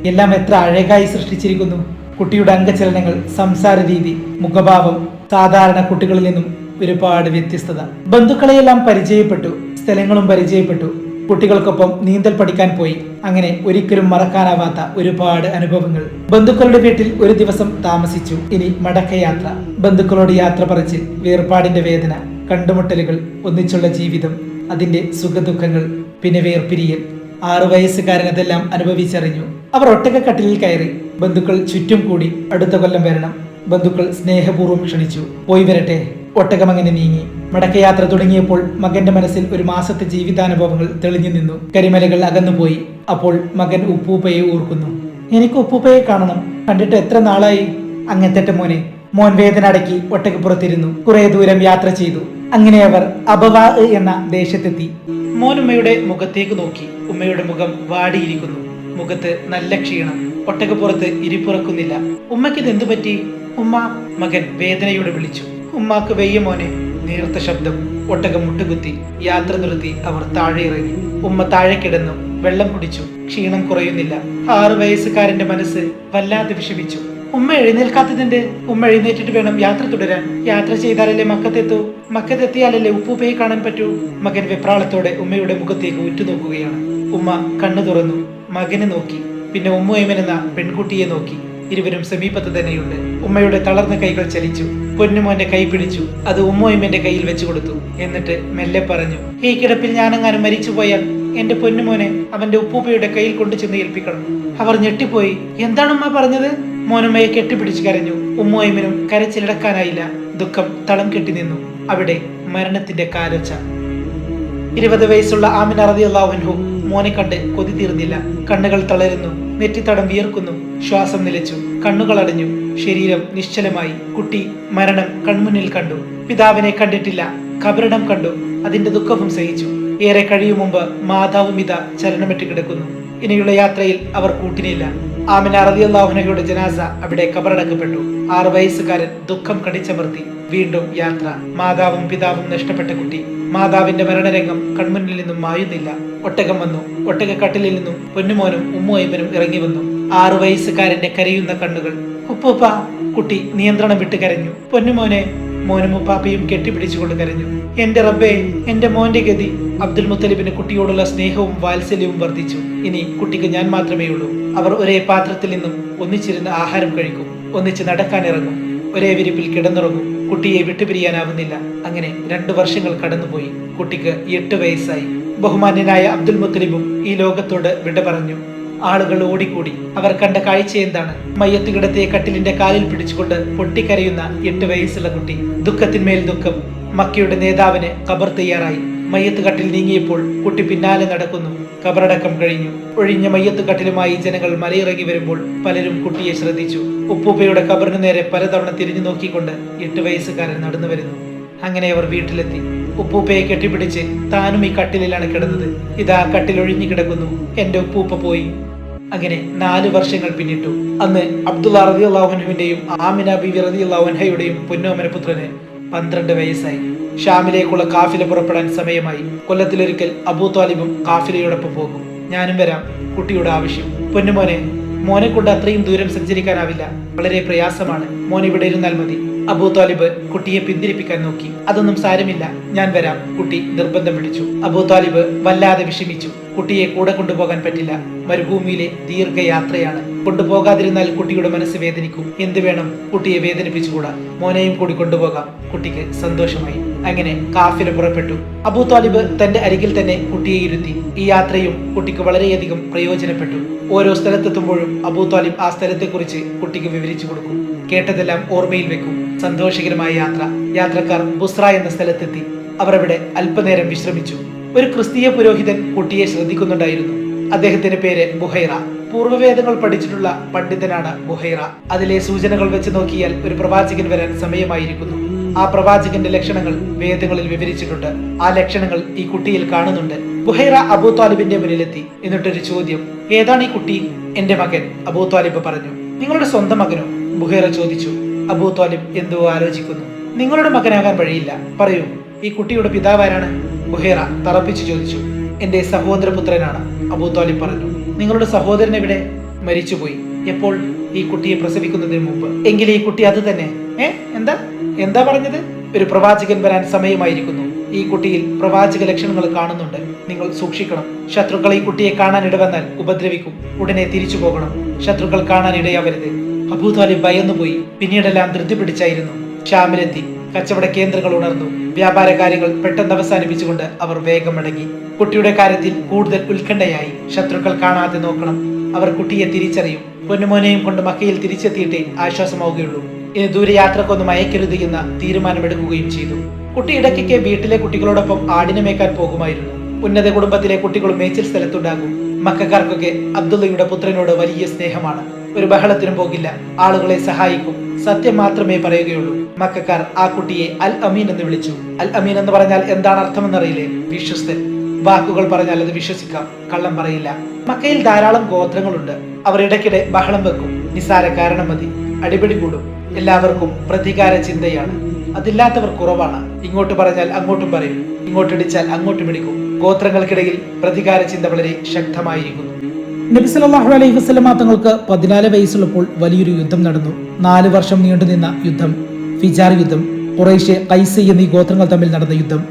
എല്ലാം എത്ര അഴകായി സൃഷ്ടിച്ചിരിക്കുന്നു. കുട്ടിയുടെ അംഗചലനങ്ങൾ, സംസാര രീതി, മുഖഭാവം സാധാരണ കുട്ടികളിൽ നിന്നും ഒരുപാട് വ്യത്യസ്തത. ബന്ധുക്കളെയെല്ലാം പരിചയപ്പെട്ടു. സ്ഥലങ്ങളും പരിചയപ്പെട്ടു. കുട്ടികൾക്കൊപ്പം നീന്തൽ പഠിക്കാൻ പോയി. അങ്ങനെ ഒരിക്കലും മറക്കാനാവാത്ത ഒരുപാട് അനുഭവങ്ങൾ. ബന്ധുക്കളുടെ വീട്ടിൽ ഒരു ദിവസം താമസിച്ചു. ഇനി മടക്കയാത്ര. ബന്ധുക്കളോട് യാത്ര പറച്ചിൽ, വേർപാടിന്റെ വേദന, കണ്ടുമുട്ടലുകൾ, ഒന്നിച്ചുള്ള ജീവിതം, അതിന്റെ സുഖദുഃഖങ്ങൾ, പിന്നെ വേർപിരിയൽ. 6 വയസ്സുകാരൻ അതെല്ലാം അനുഭവിച്ചറിഞ്ഞു. അവർ ഒട്ടകക്കട്ടിലിൽ കയറി. ബന്ധുക്കൾ ചുറ്റും കൂടി. അടുത്ത കൊല്ലം വരണം. ബന്ധുക്കൾ സ്നേഹപൂർവ്വം ക്ഷണിച്ചു. പോയി വരട്ടെ. ഒട്ടകം അങ്ങനെ നീങ്ങി. മടക്കയാത്ര തുടങ്ങിയപ്പോൾ മകന്റെ മനസ്സിൽ ഒരു മാസത്തെ ജീവിതാനുഭവങ്ങൾ തെളിഞ്ഞു നിന്നു. കരിമലകൾ അകന്നുപോയി. അപ്പോൾ മകൻ ഉപ്പൂപ്പയെ ഓർക്കുന്നു. എനിക്ക് ഉപ്പൂപ്പയെ കാണണം. കണ്ടിട്ട് എത്ര നാളായി. അങ്ങെത്തട്ടെ മോനെ. മോൻ വേദന അടക്കി ഒട്ടകപ്പുറത്തിരുന്നു. കുറെ ദൂരം യാത്ര ചെയ്തു. അങ്ങനെ അവർ അബവാ എന്ന ദേശത്തെത്തി. മോൻ ഉമ്മയുടെ മുഖത്തേക്ക് നോക്കി. ഉമ്മയുടെ മുഖം വാടിയിരിക്കുന്നു. മുഖത്ത് നല്ല ക്ഷീണം. ഒട്ടകപ്പുറത്ത് ഇരിപ്പുറക്കുന്നില്ല. ഉമ്മയ്ക്കിത് എന്തു പറ്റി? ഉമ്മ, മകൻ വേദനയോടെ വിളിച്ചു. ഉമ്മാക്ക് വെയ്യ മോനെ. നേർത്ത ശബ്ദം. ഒട്ടകം മുട്ടുകുത്തി. യാത്ര നിർത്തി അവർ താഴെ ഇറങ്ങി. ഉമ്മ താഴെ കിടന്നു. വെള്ളം കുടിച്ചു. ക്ഷീണം കുറയുന്നില്ല. 6 വയസ്സുകാരന്റെ മനസ്സ് വല്ലാതെ വിഷമിച്ചു. ഉമ്മ എഴുന്നേൽക്കാത്തതിന്റെ? ഉമ്മ എഴുന്നേറ്റിട്ട് വേണം യാത്ര തുടരാൻ. യാത്ര ചെയ്താലല്ലേ മക്കത്തെത്തൂ. മക്കത്തെത്തിയാലല്ലേ ഉപ്പൂപ്പയെ കാണാൻ പറ്റൂ. മകൻ വെപ്രാളത്തോടെ ഉമ്മയുടെ മുഖത്തേക്ക് ഉറ്റുനോക്കുകയാണ്. ഉമ്മ കണ്ണു തുറന്നു. മകനെ നോക്കി. പിന്നെ ഉമ്മോയിമൻ എന്ന പെൺകുട്ടിയെ നോക്കി. ഇരുവരും സമീപത്ത് തന്നെയുണ്ട്. ഉമ്മയുടെ തളർന്ന കൈകൾ ചലിച്ചു. പൊന്നുമോന്റെ കൈ പിടിച്ചു. അത് ഉമ്മോയിമന്റെ കയ്യിൽ വെച്ചു കൊടുത്തു. എന്നിട്ട് മെല്ലെ പറഞ്ഞു, ഈ കിടപ്പിൽ ഞാനെങ്ങാനും മരിച്ചു പോയാൽ എന്റെ പൊന്നുമോനെ അവന്റെ ഉപ്പൂപ്പയുടെ കയ്യിൽ കൊണ്ടു ചെന്ന് ഏൽപ്പിക്കണം. അവർ ഞെട്ടിപ്പോയി. എന്താണ് ഉമ്മ പറഞ്ഞത്? മോനുമ്മയെ കെട്ടിപ്പിടിച്ചു കരഞ്ഞു. ഉമ്മോയിമനും കരച്ചിലടക്കാനായില്ല. ദുഃഖം തളം കെട്ടി നിന്നു. അവിടെ മരണത്തിന്റെ കാലൊച്ച. 20 വയസ്സുള്ള ആമിന റളിയല്ലാഹു അൻഹു മോനെ കണ്ട് കൊതി തീർന്നില്ല. കണ്ണുകൾ തളരുന്നു. നെറ്റിത്തടം വിയർക്കുന്നു. ശ്വാസം നിലച്ചു. കണ്ണുകൾ അടഞ്ഞു. ശരീരം നിശ്ചലമായി. കുട്ടി മരണം കൺമുന്നിൽ കണ്ടു. പിതാവിനെ കണ്ടിട്ടില്ല. ഖബറിടം കണ്ടു. അതിന്റെ ദുഃഖവും സഹിച്ചു. ഏറെ കഴിയും മുമ്പ് മാതാവും ഇതാ ചലനമറ്റ് കിടക്കുന്നു. ഇനിയുള്ള യാത്രയിൽ അവർ കൂട്ടിനില്ല. ആമിന റളിയല്ലാഹു അൻഹയുടെ ജനാസ അവിടെ ഖബറടക്കപ്പെട്ടു. 6 വയസ്സുകാരൻ ദുഃഖം കടിച്ചമർത്തി. വീണ്ടും യാത്ര. മാതാവും പിതാവും നഷ്ടപ്പെട്ട കുട്ടി. മാതാവിന്റെ മരണരംഗം കൺമുന്നിൽ നിന്നും മായുന്നില്ല. ഒട്ടകം വന്നു. ഒട്ടകക്കട്ടിലിൽ നിന്നും പൊന്നുമോനും ഉമ്മോയിമനും ഇറങ്ങി വന്നു. 6 വയസ്സുകാരന്റെ കരയുന്ന കണ്ണുകൾ. ഉപ്പൂപ്പ. കുട്ടി നിയന്ത്രണം വിട്ട് കരഞ്ഞു. പൊന്നുമോനെ. മോനും ഉപ്പാപ്പയും കെട്ടിപ്പിടിച്ചുകൊണ്ട് കരഞ്ഞു. എന്റെ റബ്ബേ, എന്റെ മോന്റെ ഗതി. അബ്ദുൽ മുത്തലിബിന് കുട്ടിയോടുള്ള സ്നേഹവും വാത്സല്യവും വർദ്ധിച്ചു. ഇനി കുട്ടിക്ക് ഞാൻ മാത്രമേ ഉള്ളൂ. അവർ ഒരേ പാത്രത്തിൽ നിന്നും ഒന്നിച്ചിരുന്ന് ആഹാരം കഴിക്കും. ഒന്നിച്ച് നടക്കാനിറങ്ങും. ഒരേ വിരിപ്പിൽ കിടന്നുറങ്ങും. കുട്ടിയെ വിട്ടുപിരിയാനാവുന്നില്ല. അങ്ങനെ 2 വർഷങ്ങൾ കടന്നുപോയി. കുട്ടിക്ക് 8 വയസ്സായി. ബഹുമാന്യനായ അബ്ദുൽ മുത്തലിബും ഈ ലോകത്തോട് വിട പറഞ്ഞു. ആളുകൾ ഓടിക്കൂടി. അവർ കണ്ട കാഴ്ച എന്താണ്? മയ്യത്ത് കിടത്തിയ കട്ടിലിന്റെ കാലിൽ പിടിച്ചുകൊണ്ട് പൊട്ടിക്കരയുന്ന 8 വയസ്സുള്ള കുട്ടി. ദുഃഖത്തിന്മേൽ ദുഃഖം. മക്കയുടെ നേതാവിന് ഖബർ തയ്യാറായി. മയ്യത്ത് കട്ടിൽ നീങ്ങിയപ്പോൾ കുട്ടി പിന്നാലെ നടക്കുന്നു. ഖബറടക്കം കഴിഞ്ഞു. ഒഴിഞ്ഞ മയ്യത്ത് കട്ടിലുമായി ജനങ്ങൾ മലയിറങ്ങി വരുമ്പോൾ പലരും കുട്ടിയെ ശ്രദ്ധിച്ചു. ഉപ്പൂപ്പയുടെ ഖബറിന് നേരെ പലതവണ തിരിഞ്ഞു നോക്കിക്കൊണ്ട് 8 വയസ്സുകാരൻ നടന്നു വരുന്നു. അങ്ങനെ അവർ വീട്ടിലെത്തി. ഉപ്പൂപ്പയെ കെട്ടിപ്പിടിച്ച് താനും ഈ കട്ടിലിലാണ് കിടന്നത്. ഇതാ കട്ടിൽ ഒഴിഞ്ഞു കിടക്കുന്നു. എന്റെ ഉപ്പൂപ്പ പോയി. അങ്ങനെ 4 വർഷങ്ങൾ പിന്നിട്ടു. അന്ന് അബ്ദുള്ള റളിയല്ലാഹു അൻഹുവിന്റെയും ആമിന ബീവി റളിയല്ലാഹു അൻഹയുടെയും പൊന്നോമന പുത്രന് 12 വയസ്സായി. ഷാമിലേക്കുള്ള കാഫില പുറപ്പെടാൻ സമയമായി. കൊല്ലത്തിലൊരിക്കൽ അബൂ ത്വാലിബും കാഫിലയോടൊപ്പം പോകും. ഞാനും വരാം. കുട്ടിയുടെ ആവശ്യം. പൊന്നുമോനെ, മോനെ കൊണ്ട് അത്രയും ദൂരം സഞ്ചരിക്കാനാവില്ല. വളരെ പ്രയാസമാണ്. മോൻ ഇവിടെ ഇരുന്നാൽ മതി. അബൂ ത്വാലിബ് കുട്ടിയെ പിന്തിരിപ്പിക്കാൻ നോക്കി. അതൊന്നും സാരമില്ല, ഞാൻ വരാം, കുട്ടി നിർബന്ധം പിടിച്ചു. അബൂ ത്വാലിബ് വല്ലാതെ വിഷമിച്ചു. കുട്ടിയെ കൂടെ കൊണ്ടുപോകാൻ പറ്റില്ല, മരുഭൂമിയിലെ ദീർഘയാത്രയാണ്. കൊണ്ടുപോകാതിരുന്നാൽ കുട്ടിയുടെ മനസ്സ് വേദനിക്കും. എന്ത് വേണം, കുട്ടിയെ വേദനിപ്പിച്ചുകൂടാ, മോനെയും കൂടി കൊണ്ടുപോകാം. കുട്ടിക്ക് സന്തോഷമായി. അങ്ങനെ കാഫില പുറപ്പെട്ടു. അബൂ ത്വാലിബ് തന്റെ അരികിൽ തന്നെ കുട്ടിയെ ഇരുത്തി. ഈ യാത്രയും കുട്ടിക്ക് വളരെയധികം പ്രയോജനപ്പെട്ടു. ഓരോ സ്ഥലത്തെത്തുമ്പോഴും അബൂ ത്വാലിബ് ആ സ്ഥലത്തെക്കുറിച്ച് കുട്ടിക്ക് വിവരിച്ചു കൊടുക്കും. കേട്ടതെല്ലാം ഓർമ്മയിൽ വെക്കും. സന്തോഷകരമായ യാത്ര. യാത്രക്കാർ ബുസ്ര എന്ന സ്ഥലത്തെത്തി. അവർ അവിടെ അല്പനേരം വിശ്രമിച്ചു. ഒരു ക്രിസ്തീയ പുരോഹിതൻ കുട്ടിയെ ശ്രദ്ധിക്കുന്നുണ്ടായിരുന്നു. അദ്ദേഹത്തിന്റെ പേര് ബുഹൈറ. പൂർവ്വവേദങ്ങൾ പഠിച്ചിട്ടുള്ള പണ്ഡിതനാണ് ബുഹൈറ. അതിലെ സൂചനകൾ വെച്ച് നോക്കിയാൽ ഒരു പ്രവാചകൻ വരാൻ സമയമായിരിക്കുന്നു. ആ പ്രവാചകന്റെ ലക്ഷണങ്ങൾ വേദങ്ങളിൽ വിവരിച്ചിട്ടുണ്ട്. ആ ലക്ഷണങ്ങൾ ഈ കുട്ടിയിൽ കാണുന്നുണ്ട്. ബുഹൈറ അബൂ ത്വാലിബിന്റെ മുന്നിലെത്തി. എന്നിട്ടൊരു ചോദ്യം, ഏതാണ് ഈ കുട്ടി? എന്റെ മകൻ, അബൂ ത്വാലിബ് പറഞ്ഞു. നിങ്ങളുടെ സ്വന്തം മകനോ? ബുഹൈറ ചോദിച്ചു. അബൂ ത്വാലിബ് എന്തോ ആലോചിക്കുന്നു. നിങ്ങളുടെ മകനാകാൻ വഴിയില്ല, പറയൂ, ഈ കുട്ടിയുടെ പിതാവാരാണ്? ബുഹൈറ തറപ്പിച്ചു ചോദിച്ചു. എന്റെ സഹോദരപുത്രനാണ്, അബൂ ത്വാലിബ് പറഞ്ഞു. നിങ്ങളുടെ സഹോദരൻ എവിടെ? മരിച്ചുപോയി. എപ്പോൾ? ഈ കുട്ടിയെ പ്രസവിക്കുന്നതിന് മുമ്പ്. എങ്കിൽ ഈ കുട്ടി അത് തന്നെ. എന്താ എന്താ പറഞ്ഞത്? ഒരു പ്രവാചകൻ വരാൻ സമയമായിരിക്കുന്നു. ഈ കുട്ടിയിൽ പ്രവാചക ലക്ഷണങ്ങൾ കാണുന്നുണ്ട്. നിങ്ങൾ സൂക്ഷിക്കണം. ശത്രുക്കൾ ഈ കുട്ടിയെ കാണാൻ ഇടവന്നാൽ ഉപദ്രവിക്കും. ഉടനെ തിരിച്ചു പോകണം. ശത്രുക്കൾ കാണാൻ ഇടയാവരുത്. അബൂ ത്വാലിബ് ഭയന്നുപോയി. പിന്നീടെല്ലാം ധൃതി പിടിച്ചായിരുന്നു. ഷാമിലെത്തി. കച്ചവട കേന്ദ്രങ്ങൾ ഉണർന്നു. വ്യാപാര കാര്യങ്ങൾ പെട്ടെന്ന് അവസാനിപ്പിച്ചുകൊണ്ട് അവർ വേഗം മടങ്ങി. കുട്ടിയുടെ കാര്യത്തിൽ കൂടുതൽ ഉത്കണ്ഠയായി. ശത്രുക്കൾ കാണാതെ നോക്കണം. അവർ കുട്ടിയെ തിരിച്ചറിയും. പൊന്നുമോനെയും കൊണ്ട് മക്കയിൽ തിരിച്ചെത്തിയിട്ടേ ആശ്വാസമാവുകയുള്ളൂ. ഇനി ദൂരയാത്രക്കൊന്നും അയക്കരുത് എന്ന തീരുമാനമെടുക്കുകയും ചെയ്തു. കുട്ടി ഇടയ്ക്കൊക്കെ വീട്ടിലെ കുട്ടികളോടൊപ്പം ആടിനെ മേക്കാൻ പോകുമായിരുന്നു. ഉന്നത കുടുംബത്തിലെ കുട്ടികളും മേച്ചിൽ സ്ഥലത്തുണ്ടാകും. മക്കാർക്കൊക്കെ അബ്ദുള്ളയുടെ പുത്രനോട് വലിയ സ്നേഹമാണ്. ഒരു ബഹളത്തിനും പോകില്ല. ആളുകളെ സഹായിക്കും. സത്യം മാത്രമേ പറയുകയുള്ളൂ. മക്കാർ ആ കുട്ടിയെ അൽ അമീൻ എന്ന് വിളിച്ചു. അൽ അമീൻ എന്ന് പറഞ്ഞാൽ എന്താണ് അർത്ഥമെന്നറിയില്ലേ? വിശ്വസ്തൻ. വാക്കുകൾ പറഞ്ഞാൽ അത് വിശ്വസിക്കാം, കള്ളം പറയില്ല. മക്കയിൽ ധാരാളം ഗോത്രങ്ങളുണ്ട്. അവർ ഇടയ്ക്കിടെ ബഹളം വെക്കും. നിസാര കാരണം മതി, അടിപിടി കൂടും. എല്ലാവർക്കും പ്രതികാര ചിന്തയാണ്. അതില്ലാത്തവർ കുറവാണ്. ഇങ്ങോട്ട് പറഞ്ഞാൽ അങ്ങോട്ടും പറയും, ഇങ്ങോട്ടിടിച്ചാൽ അങ്ങോട്ടും ഇടിക്കും. ഗോത്രങ്ങൾക്കിടയിൽ പ്രതികാര ചിന്ത വളരെ ശക്തമായിരിക്കുന്നു. നബി സല്ലല്ലാഹു അലൈഹി വസല്ലമ തങ്ങൾക്ക് 14 വയസ്സുള്ളപ്പോൾ വലിയൊരു യുദ്ധം നടന്നു. 4 വർഷം നീണ്ടുനിന്ന യുദ്ധം, ഫിജാർ യുദ്ധം. ഖുറൈശ്, ഖൈസ് എന്നീ ഗോത്രങ്ങൾ തമ്മിൽ നടന്ന യുദ്ധം.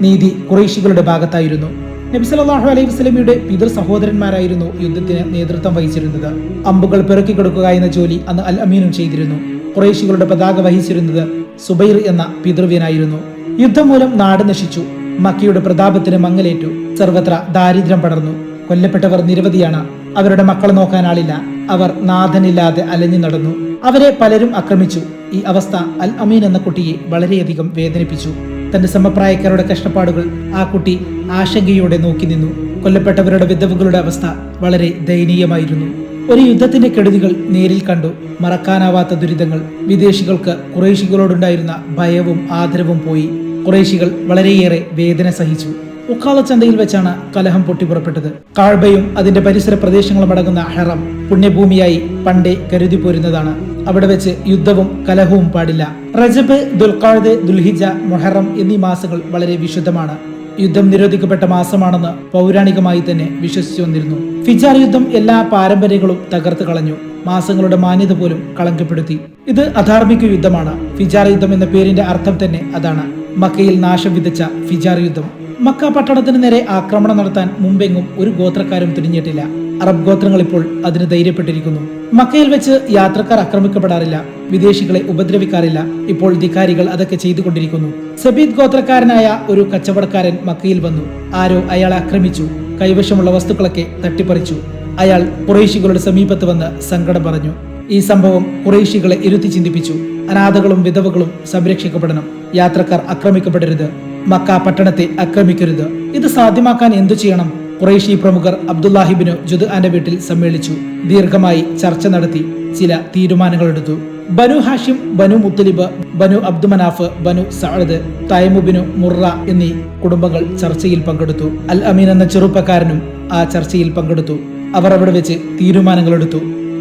നീതി ഖുറൈശികളുടെ ഭാഗത്തായിരുന്നു. നബി സല്ലല്ലാഹു അലൈഹി വസല്ലമയുടെ പിതൃ സഹോദരന്മാരായിരുന്നു യുദ്ധത്തിന് നേതൃത്വം വഹിച്ചിരുന്നത്. അമ്പുകൾ പെറുക്കി കൊടുക്കുക എന്ന ജോലി അന്ന് അൽ അമീനും ചെയ്തിരുന്നു. ഖുറൈശികളുടെ പതാക വഹിച്ചിരുന്നത് സുബൈർ എന്ന പിതൃവ്യനായിരുന്നു. യുദ്ധം മൂലം നാട് നശിച്ചു. മക്കയുടെ പ്രതാപത്തിന് മങ്ങലേറ്റു. സർവത്ര ദാരിദ്ര്യം പടർന്നു. കൊല്ലപ്പെട്ടവർ നിരവധിയാണ്. അവരുടെ മക്കളെ നോക്കാൻ ആളില്ല. അവർ നാഥനില്ലാതെ അലഞ്ഞു നടന്നു. അവരെ പലരും ആക്രമിച്ചു. ഈ അവസ്ഥ അൽ അമീൻ എന്ന കുട്ടിയെ വളരെയധികം വേദനിപ്പിച്ചു. തന്റെ സമപ്രായക്കാരുടെ കഷ്ടപ്പാടുകൾ ആ കുട്ടി ആശങ്കയോടെ നോക്കി നിന്നു. കൊല്ലപ്പെട്ടവരുടെ വിധവകളുടെ അവസ്ഥ വളരെ ദയനീയമായിരുന്നു. ഒരു യുദ്ധത്തിന്റെ കെടുതികൾ നേരിൽ കണ്ടു. മറക്കാനാവാത്ത ദുരിതങ്ങൾ. വിദേശികൾക്ക് ഖുറൈശികളോടുണ്ടായിരുന്ന ഭയവും ആദരവും പോയി. ഖുറൈശികൾ വളരെയേറെ വേദന സഹിച്ചു. ഉക്കാളച്ചന്തയിൽ വെച്ചാണ് കലഹം പൊട്ടിപ്പുറപ്പെട്ടത്. കാഴ്ബയും അതിന്റെ പരിസര പ്രദേശങ്ങളും അടങ്ങുന്ന ഹറം പുണ്യഭൂമിയായി പണ്ടേ കരുതി പോരുന്നതാണ്. അവിടെ വെച്ച് യുദ്ധവും കലഹവും പാടില്ല. റജബ്, ദുൽഖഅദ്, ദുൽഹിജ, മുഹറം എന്നീ മാസങ്ങൾ വളരെ വിശുദ്ധമാണ്. യുദ്ധം നിരോധിക്കപ്പെട്ട മാസമാണെന്ന് പൗരാണികമായി തന്നെ വിശ്വസിച്ചു വന്നിരുന്നു. ഫിജാർ യുദ്ധം എല്ലാ പാരമ്പര്യങ്ങളും തകർത്ത് കളഞ്ഞു. മാസങ്ങളുടെ മാന്യത പോലും കളങ്കപ്പെടുത്തി. ഇത് അധാർമിക യുദ്ധമാണ്. ഫിജാർ യുദ്ധം എന്ന പേരിന്റെ അർത്ഥം തന്നെ അതാണ്. മക്കയിൽ നാശം വിതച്ച ഫിജാർ യുദ്ധം. മക്ക പട്ടണത്തിന് നേരെ ആക്രമണം നടത്താൻ മുമ്പെങ്ങും ഒരു ഗോത്രക്കാരും തുനിഞ്ഞിട്ടില്ല. അറബ് ഗോത്രങ്ങൾ ഇപ്പോൾ അതിന് ധൈര്യപ്പെട്ടിരിക്കുന്നു. മക്കയിൽ വെച്ച് യാത്രക്കാർ ആക്രമിക്കപ്പെടാറില്ല. വിദേശികളെ ഉപദ്രവിക്കാറില്ല. ഇപ്പോൾ ധിക്കാരികൾ അതൊക്കെ ചെയ്തുകൊണ്ടിരിക്കുന്നു. സബീദ് ഗോത്രക്കാരനായ ഒരു കച്ചവടക്കാരൻ മക്കയിൽ വന്നു. ആരോ അയാളെ ആക്രമിച്ചു. കൈവശമുള്ള വസ്തുക്കളൊക്കെ തട്ടിപ്പറിച്ചു. അയാൾ ഖുറൈശികളുടെ സമീപത്ത് വന്ന് സങ്കടം പറഞ്ഞു. ഈ സംഭവം ഖുറൈശികളെ ഇരുത്തി ചിന്തിപ്പിച്ചു. അനാഥകളും വിധവകളും സംരക്ഷിക്കപ്പെടണം. യാത്രക്കാർ ആക്രമിക്കപ്പെടരുത്. മക്ക പട്ടണത്തെ ആക്രമിക്കരുത്. ഇത് സാധ്യമാക്കാൻ എന്തു ചെയ്യണം? ഖുറൈശി പ്രമുഖർ അബ്ദുല്ലാഹിബിനു ജുദ്ആന്റെ വീട്ടിൽ സമ്മേളിച്ചു. ദീർഘമായി ചർച്ച നടത്തി. ചില തീരുമാനങ്ങൾ എടുത്തു. ബനു ഹാഷിം, ബനു മുത്തലിബ്, ബനു അബ്ദുമനാഫ്, ബനു സഅദ്, തൈമുബിനു മുറ എന്നീ കുടുംബങ്ങൾ ചർച്ചയിൽ പങ്കെടുത്തു. അൽ അമീൻ എന്ന ചെറുപ്പക്കാരനും ആ ചർച്ചയിൽ പങ്കെടുത്തു. അവർ അവിടെ വെച്ച് തീരുമാനങ്ങൾ എടുത്തു.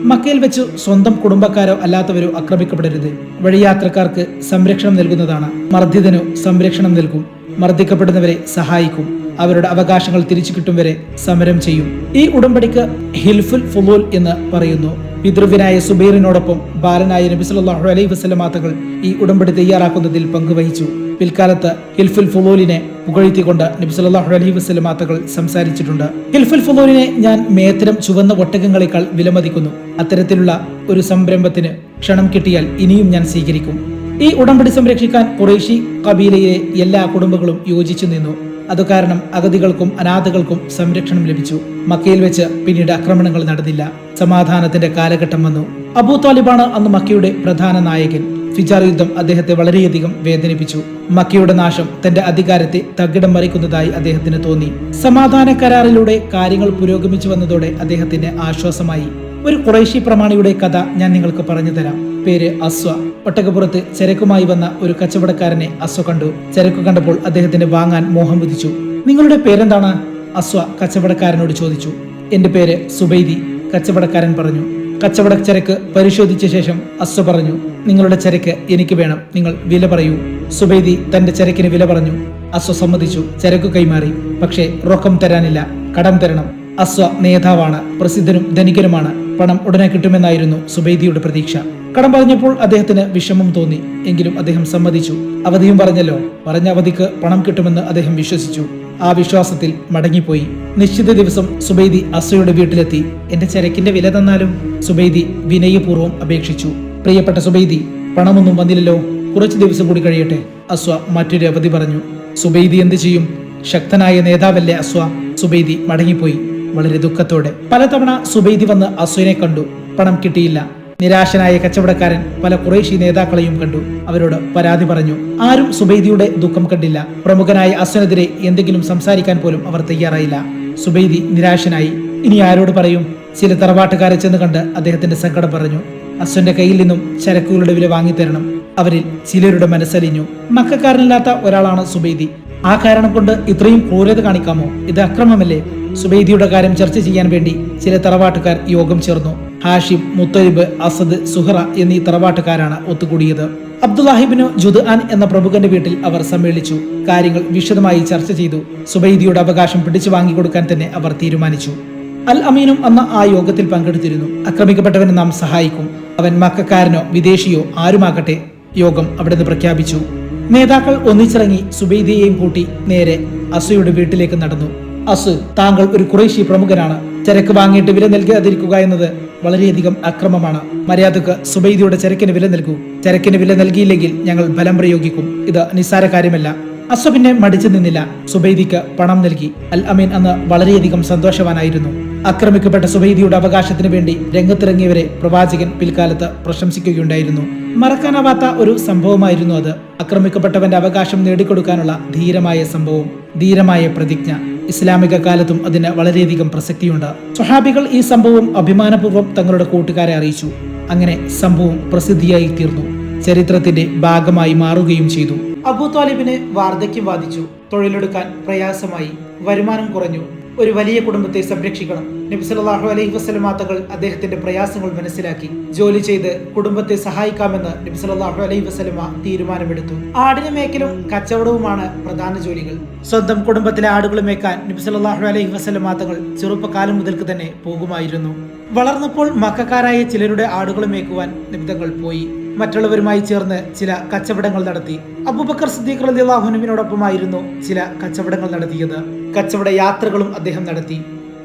മക്കയിൽ വെച്ച് സ്വന്തം കുടുംബക്കാരോ അല്ലാത്തവരോ ആക്രമിക്കപ്പെടരുത്. വഴിയാത്രക്കാർക്ക് സംരക്ഷണം നൽകുന്നതാണ്. മർദ്ദിതനു സംരക്ഷണം നൽകും. മർദ്ദിക്കപ്പെടുന്നവരെ സഹായിക്കും. അവരുടെ അവകാശങ്ങൾ തിരിച്ചു കിട്ടും വരെ സമരം ചെയ്യും. ഈ ഉടമ്പടിക്ക് ഹിൽഫുൽ ഫുലൂൽ എന്ന് പറയുന്നു. പിതൃവ്യനായ സുബൈറിനോടൊപ്പം ബാലനായ നബി സല്ലല്ലാഹു അലൈഹി വസല്ലമ തങ്ങൾ ഈ ഉടമ്പടി തയ്യാറാക്കുന്നതിൽ പങ്കുവഹിച്ചു. പിൽക്കാലത്ത് ഹിൽഫുൽ ഫുളൂലിനെ പുകഴ്ത്തിക്കൊണ്ട് നബി സല്ലല്ലാഹു അലൈഹി വസല്ലമ തങ്ങൾ സംസാരിച്ചിട്ടുണ്ട്. ഹിൽഫുൽ ഫുളൂലിനെ ഞാൻ മേത്തരം ചുവന്ന ഒട്ടകങ്ങളെക്കാൾ വിലമതിക്കുന്നു. അത്തരത്തിലുള്ള ഒരു സംരംഭത്തിന് ക്ഷണം കിട്ടിയാൽ ഇനിയും ഞാൻ സ്വീകരിക്കും. ഈ ഉടമ്പടി സംരക്ഷിക്കാൻ ഖുറൈശി കബീലയിലെ എല്ലാ കുടുംബങ്ങളും യോജിച്ചു നിന്നു. അതുകാരണം അഗതികൾക്കും അനാഥകൾക്കും സംരക്ഷണം ലഭിച്ചു. മക്കയിൽ വെച്ച് പിന്നീട് ആക്രമണങ്ങൾ നടന്നില്ല. സമാധാനത്തിന്റെ കാലഘട്ടം വന്നു. അബൂ താലിബാണ് അന്ന് മക്കയുടെ പ്രധാന നായകൻ. ഫിജാർ യുദ്ധം അദ്ദേഹത്തെ വളരെയധികം വേദനിപ്പിച്ചു. മക്കയുടെ നാശം തന്റെ അധികാരത്തെ തകിടം മറിക്കുന്നതായി അദ്ദേഹത്തിന് തോന്നി. സമാധാന കരാറിലൂടെ കാര്യങ്ങൾ പുരോഗമിച്ചു വന്നതോടെ അദ്ദേഹത്തിന് ആശ്വാസമായി. ഒരു ഖുറൈശി പ്രമാണിയുടെ കഥ ഞാൻ നിങ്ങൾക്ക് പറഞ്ഞു തരാം. പേര് അസ്വ. ഒട്ടകപ്പുറത്ത് ചരക്കുമായി വന്ന ഒരു കച്ചവടക്കാരനെ അസ്വ കണ്ടു. ചരക്ക് കണ്ടപ്പോൾ അദ്ദേഹത്തിന് വാങ്ങാൻ മോഹം ഉദിച്ചു. നിങ്ങളുടെ പേരെന്താണ്? അസ്വ കച്ചവടക്കാരനോട് ചോദിച്ചു. എന്റെ പേര് സുബൈദി, കച്ചവടക്കാരൻ പറഞ്ഞു. കച്ചവട ചരക്ക് പരിശോധിച്ച ശേഷം അസ്വ പറഞ്ഞു, നിങ്ങളുടെ ചരക്ക് എനിക്ക് വേണം, നിങ്ങൾ വില പറയൂ. സുബൈദി തന്റെ ചരക്കിന് വില പറഞ്ഞു. അസ്വ സമ്മതിച്ചു. ചരക്ക് കൈമാറി. പക്ഷേ റൊക്കം തരാനില്ല, കടം തരണം. അസ്വ നേതാവാണ്, പ്രസിദ്ധനും ധനികനുമാണ്. പണം ഉടനെ കിട്ടുമെന്നായിരുന്നു സുബൈദിയുടെ പ്രതീക്ഷ. കടം പറഞ്ഞപ്പോൾ അദ്ദേഹത്തിന് വിഷമം തോന്നി. എങ്കിലും അദ്ദേഹം സമ്മതിച്ചു. അവധിയും പറഞ്ഞല്ലോ, പറഞ്ഞ അവധിക്ക് പണം കിട്ടുമെന്ന് അദ്ദേഹം വിശ്വസിച്ചു. ആ വിശ്വാസത്തിൽ മടങ്ങിപ്പോയി. നിശ്ചിത ദിവസം സുബൈദി അസ്വയുടെ വീട്ടിലെത്തി. എന്റെ ചരക്കിന്റെ വില തന്നാലും? സുബൈദി വിനയപൂർവ്വം അപേക്ഷിച്ചു. പ്രിയപ്പെട്ട സുബൈദി, പണമൊന്നും വന്നില്ലല്ലോ, കുറച്ചു ദിവസം കൂടി കഴിയട്ടെ. അസ്വ മറ്റൊരു അവധി പറഞ്ഞു. സുബൈദി എന്ത് ചെയ്യും? ശക്തനായ നേതാവല്ലേ അസ്വ. സുബൈദി മടങ്ങിപ്പോയി വളരെ ദുഃഖത്തോടെ. പലതവണ സുബൈദി വന്ന് അസ്വനെ കണ്ടു. പണം കിട്ടിയില്ല. നിരാശനായ കച്ചവടക്കാരൻ പല ഖുറൈശി നേതാക്കളെയും കണ്ടു. അവരോട് പരാതി പറഞ്ഞു. ആരും സുബൈദിയുടെ ദുഃഖം കണ്ടില്ല. പ്രമുഖനായ അസ്വനെതിരെ എന്തെങ്കിലും സംസാരിക്കാൻ പോലും അവർ തയ്യാറായില്ല. സുബൈദി നിരാശനായി. ഇനി ആരോട് പറയും? ചില തറവാട്ടുകാരെ ചെന്ന് കണ്ട് അദ്ദേഹത്തിന്റെ സങ്കടം പറഞ്ഞു. അസ്വന്റെ കയ്യിൽ നിന്നും ചരക്കുകളുടെ വില വാങ്ങിത്തരണം. അവരിൽ ചിലരുടെ മനസ്സലിഞ്ഞു. മക്കാരനില്ലാത്ത ഒരാളാണ് സുബൈദി. ആ കാരണം കൊണ്ട് ഇത്രയും ക്രൂരത കാണിക്കാമോ? ഇത് അക്രമമല്ലേ? സുബൈദിയുടെ കാര്യം ചർച്ച ചെയ്യാൻ വേണ്ടി ചില തറവാട്ടുകാർ യോഗം ചേർന്നു. ഹാഷിം, മുത്തലിബ്, അസദ്, സുഹറ എന്നീ തറവാട്ടുകാരാണ് ഒത്തുകൂടിയത്. അബ്ദുല്ലാഹിബ്നു ജുദ്ആൻ എന്ന പ്രമുഖന്റെ വീട്ടിൽ അവർ സമ്മേളിച്ചു. കാര്യങ്ങൾ വിശദമായി ചർച്ച ചെയ്തു. സുബൈദിയുടെ അവകാശം പിടിച്ചു വാങ്ങിക്കൊടുക്കാൻ തന്നെ അവർ തീരുമാനിച്ചു. അൽ അമീനും അന്ന് ആ യോഗത്തിൽ പങ്കെടുത്തിരുന്നു. ആക്രമിക്കപ്പെട്ടവനെ നാം സഹായിക്കും, അവൻ മക്കാരനോ വിദേശിയോ ആരുമാകട്ടെ. യോഗം അവിടുന്ന് പ്രഖ്യാപിച്ചു. നേതാക്കൾ ഒന്നിച്ചിറങ്ങി സുബൈദിയെയും കൂട്ടി നേരെ അസുയുടെ വീട്ടിലേക്ക് നടന്നു. അസു, താങ്കൾ ഒരു ഖുറൈശി പ്രമുഖനാണ്. ചരക്ക് വാങ്ങിയിട്ട് വില നൽകാതിരിക്കുക എന്നത് വളരെയധികം അക്രമമാണ്. മര്യാദക്ക് സുബൈദിയുടെ ചരക്കിന് വില നൽകൂ. ചരക്കിന് വില നൽകിയില്ലെങ്കിൽ ഞങ്ങൾ ബലം പ്രയോഗിക്കും. ഇത് നിസ്സാര കാര്യമല്ല. അസു പിന്നെ മടിച്ചു നിന്നില്ല. സുബൈദിക്ക് പണം നൽകി. അൽ അമീൻ അന്ന് വളരെയധികം സന്തോഷവാനായിരുന്നു. ആക്രമിക്കപ്പെട്ട സുബൈദിയുടെ അവകാശത്തിന് വേണ്ടി രംഗത്തിറങ്ങിയവരെ പ്രവാചകൻ പിൽക്കാലത്ത് പ്രശംസിക്കുകയുണ്ടായിരുന്നു. മറക്കാനാവാത്ത ഒരു സംഭവമായിരുന്നു അത്. ആക്രമിക്കപ്പെട്ടവന്റെ അവകാശം നേടിക്കൊടുക്കാനുള്ള ധീരമായ സംഭവം, ധീരമായ പ്രതിജ്ഞ. ഇസ്ലാമിക കാലത്തും അതിന് വളരെയധികം പ്രസക്തിയുണ്ട്. സ്വഹാബികൾ ഈ സംഭവം അഭിമാനപൂർവ്വം തങ്ങളുടെ കൂട്ടുകാരെ അറിയിച്ചു. അങ്ങനെ സംഭവം പ്രസിദ്ധിയായി തീർന്നു, ചരിത്രത്തിന്റെ ഭാഗമായി മാറുകയും ചെയ്തു. അബൂ താലിബിന് വാർദ്ധക്യം ബാധിച്ചു. തൊഴിലെടുക്കാൻ പ്രയാസമായി. വരുമാനം കുറഞ്ഞു. ഒരു വലിയ കുടുംബത്തെ സംരക്ഷിക്കണം. നബി സല്ലല്ലാഹു അലൈഹി വസല്ലമ തങ്ങൾ അദ്ദേഹത്തിന്റെ പ്രയാസങ്ങൾ മനസ്സിലാക്കി. ജോലി ചെയ്ത് കുടുംബത്തെ സഹായിക്കാമെന്ന് നബി സല്ലല്ലാഹു അലൈഹി വസല്ലമ തീരുമാനമെടുത്തു. ആടിനെ മേക്കലും കച്ചവടവുമാണ് പ്രധാന ജോലികൾ. സ്വന്തം കുടുംബത്തിലെ ആടുകൾ മേക്കാൻ നബി സല്ലല്ലാഹു അലൈഹി വസല്ലമ തങ്ങൾ ചെറുപ്പകാലം മുതൽക്ക് തന്നെ പോകുമായിരുന്നു. വളർന്നപ്പോൾ മക്കാരായ ചിലരുടെ ആടുകൾ മേക്കുവാൻ നബി തങ്ങൾ പോയി. മറ്റുള്ളവരുമായി ചേർന്ന് ചില കച്ചവടങ്ങൾ നടത്തി. അബൂബക്കർ സിദ്ദീഖ് റളിയല്ലാഹു അൻഹുവിനോടൊപ്പമായിരുന്നു ചില കച്ചവടങ്ങൾ നടത്തിയത്. കച്ചവട യാത്രകളും അദ്ദേഹം നടത്തി.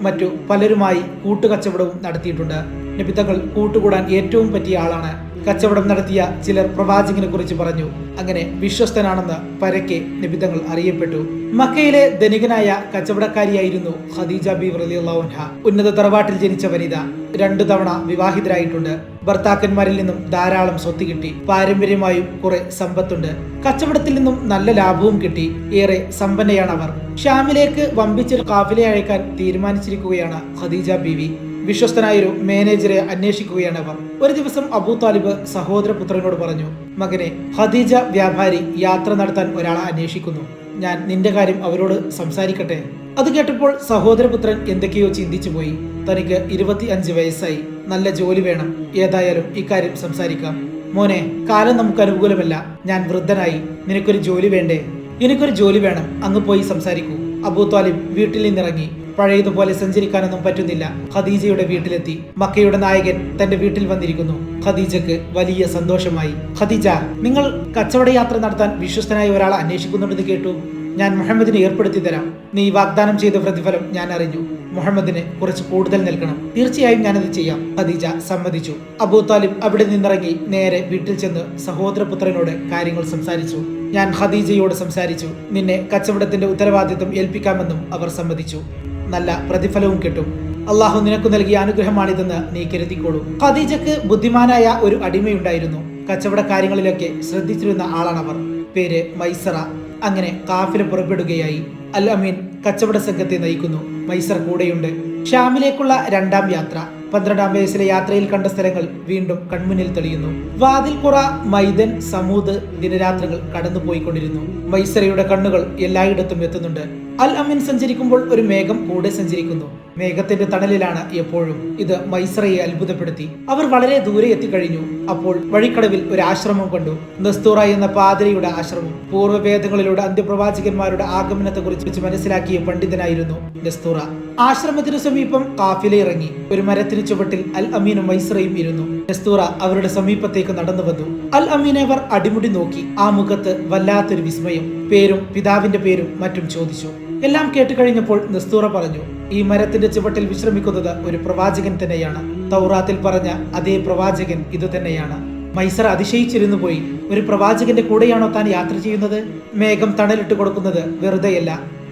മറ്റു പലരുമായി കൂട്ടുകച്ചവടവും നടത്തിയിട്ടുണ്ട്. നബി തങ്ങൾ കൂട്ടുകൂടാൻ ഏറ്റവും പറ്റിയ ആളാണ്. കച്ചവടം നടത്തിയ ചിലർ പ്രവാചകനെ കുറിച്ച് പറഞ്ഞു. അങ്ങനെ വിശ്വസ്തനാണെന്ന് പരക്കെ നബി തങ്ങൾ അറിയപ്പെട്ടു. മക്കയിലെ ധനികനായ കച്ചവടക്കാരിയായിരുന്നു ഖദീജ ബീവി റളിയല്ലാഹു അൻഹ. ഉന്നത തറവാട്ടിൽ ജനിച്ച വനിത. 2 തവണ വിവാഹിതരായിട്ടുണ്ട്. ഭർത്താക്കന്മാരിൽ നിന്നും ധാരാളം സ്വത്ത് കിട്ടി. പാരമ്പര്യമായും കുറെ സമ്പത്തുണ്ട്. കച്ചവടത്തിൽ നിന്നും നല്ല ലാഭവും കിട്ടി. ഏറെ സമ്പന്നയാണ് അവർ. ഷാമിലേക്ക് വമ്പിച്ച കാഫിലെ അയക്കാൻ തീരുമാനിച്ചിരിക്കുകയാണ് ഖദീജ ബീവി. വിശ്വസ്തനായൊരു മാനേജറെ അന്വേഷിക്കുകയാണ് അവർ. ഒരു ദിവസം അബൂ താലിബ് സഹോദരപുത്രനോട് പറഞ്ഞു, മകനെ, ഖദീജ വ്യാപാരി യാത്ര നടത്താൻ ഒരാളെ അന്വേഷിക്കുന്നു. ഞാൻ നിന്റെ കാര്യം അവരോട് സംസാരിക്കട്ടെ? അത് കേട്ടപ്പോൾ സഹോദരപുത്രൻ എന്തൊക്കെയോ ചിന്തിച്ചു പോയി. തനിക്ക് 25 വയസ്സായി. നല്ല ജോലി വേണം. ഏതായാലും ഇക്കാര്യം സംസാരിക്കാം. മോനെ, കാലം നമുക്ക് അനുകൂലമല്ല. ഞാൻ വൃദ്ധനായി. നിനക്കൊരു ജോലി വേണ്ടേ? എനിക്കൊരു ജോലി വേണം. അങ്ങ് പോയി സംസാരിക്കൂ. അബൂ താലിബ് വീട്ടിൽ നിന്നിറങ്ങി പഴയതുപോലെ സഞ്ചരിക്കാനൊന്നും പറ്റുന്നില്ല. ഖദീജയുടെ വീട്ടിലെത്തി. മക്കയുടെ നായകൻ തന്റെ വീട്ടിൽ വന്നിരിക്കുന്നു. ഖദീജക്ക് വലിയ സന്തോഷമായി. ഖദീജ, നിങ്ങൾ കച്ചവട യാത്ര നടത്താൻ വിശ്വസ്തനായ ഒരാളെ അന്വേഷിക്കുന്നുണ്ടെന്ന് കേട്ടു. ഞാൻ മുഹമ്മദിനെ ഏർപ്പെടുത്തി തരാം. നീ വാഗ്ദാനം ചെയ്ത പ്രതിഫലം ഞാൻ അറിഞ്ഞു. മുഹമ്മദിന് കുറച്ച് കൂടുതൽ നൽകണം. തീർച്ചയായും ഞാനത് ചെയ്യാം. ഖദീജ സമ്മതിച്ചു. അബൂ താലിബ് അവിടെ നിന്നിറങ്ങി നേരെ വീട്ടിൽ ചെന്ന് സഹോദരപുത്രനോട് കാര്യങ്ങൾ സംസാരിച്ചു. ഞാൻ ഖദീജയോട് സംസാരിച്ചു. നിന്നെ കച്ചവടത്തിന്റെ ഉത്തരവാദിത്വം ഏൽപ്പിക്കാമെന്നും അവർ സമ്മതിച്ചു. നല്ല പ്രതിഫലവും കിട്ടും. അള്ളാഹു നിനക്ക് നൽകിയ അനുഗ്രഹമാണിതെന്ന് നീ കരുതിക്കോളൂ. ഖദീജക്ക് ബുദ്ധിമാനായ ഒരു അടിമയുണ്ടായിരുന്നു. കച്ചവട കാര്യങ്ങളിലൊക്കെ ശ്രദ്ധിച്ചിരുന്ന ആളാണവർ. പേര് മൈസറ. അങ്ങനെ കാഫില പുറപ്പെടുകയായി. അൽ അമീൻ കച്ചവട സംഘത്തെ നയിക്കുന്നു. മൈസർ കൂടെയുണ്ട്. ഷാമിലേക്കുള്ള 2ാം യാത്ര. 12ാം വയസ്സിലെ യാത്രയിൽ കണ്ട സ്ഥലങ്ങൾ വീണ്ടും കൺമുന്നിൽ തെളിയുന്നു. വാതിൽ ഖുറ, മൈദൻ, സമൂദ് ദിനരാത്രങ്ങൾ കടന്നുപോയിക്കൊണ്ടിരുന്നു. മൈസറയുടെ കണ്ണുകൾ എല്ലായിടത്തും എത്തുന്നുണ്ട്. അൽ അമീൻ സഞ്ചരിക്കുമ്പോൾ ഒരു മേഘം കൂടെ സഞ്ചരിക്കുന്നു. മേഘത്തിന്റെ തണലിലാണ് എപ്പോഴും. ഇത് മൈസറയെ അത്ഭുതപ്പെടുത്തി. അവർ വളരെ ദൂരെ എത്തിക്കഴിഞ്ഞു. അപ്പോൾ വഴിക്കടവിൽ ഒരു ആശ്രമം കണ്ടു. നസ്തൂറ എന്ന പാതിരിയുടെ ആശ്രമം. പൂർവ്വവേദങ്ങളിലൂടെ അന്ത്യപ്രവാചകന്മാരുടെ ആഗമനത്തെ കുറിച്ച് മനസ്സിലാക്കിയ പണ്ഡിതനായിരുന്നു നസ്തൂറ. ആശ്രമത്തിനു സമീപം കാഫില ഇറങ്ങി. ഒരു മരത്തിന് ചുവട്ടിൽ അൽ അമീനും മൈസറയും ഇരുന്നു. നസ്തൂറ അവരുടെ സമീപത്തേക്ക് നടന്നു വന്നു. അൽ അമീനെ അവർ അടിമുടി നോക്കി. ആ മുഖത്ത് വല്ലാത്തൊരു വിസ്മയം. പേരും പിതാവിന്റെ പേരും മറ്റും ചോദിച്ചു. എല്ലാം കേട്ടുകഴിഞ്ഞപ്പോൾ നസ്തൂറ പറഞ്ഞു, ഈ മരത്തിന്റെ ചുവട്ടിൽ വിശ്രമിക്കുന്നത് ഒരു പ്രവാചകൻ തന്നെയാണ്. തൗറാത്തിൽ പറഞ്ഞ അതേ പ്രവാചകൻ ഇത് തന്നെയാണ്. മൈസറ അതിശയിച്ചിരുന്നു പോയി. ഒരു പ്രവാചകന്റെ കൂടെയാണോ താൻ യാത്ര ചെയ്യുന്നത്? മേഘം തണലിട്ട് കൊടുക്കുന്നത് വെറുതെയല്ല.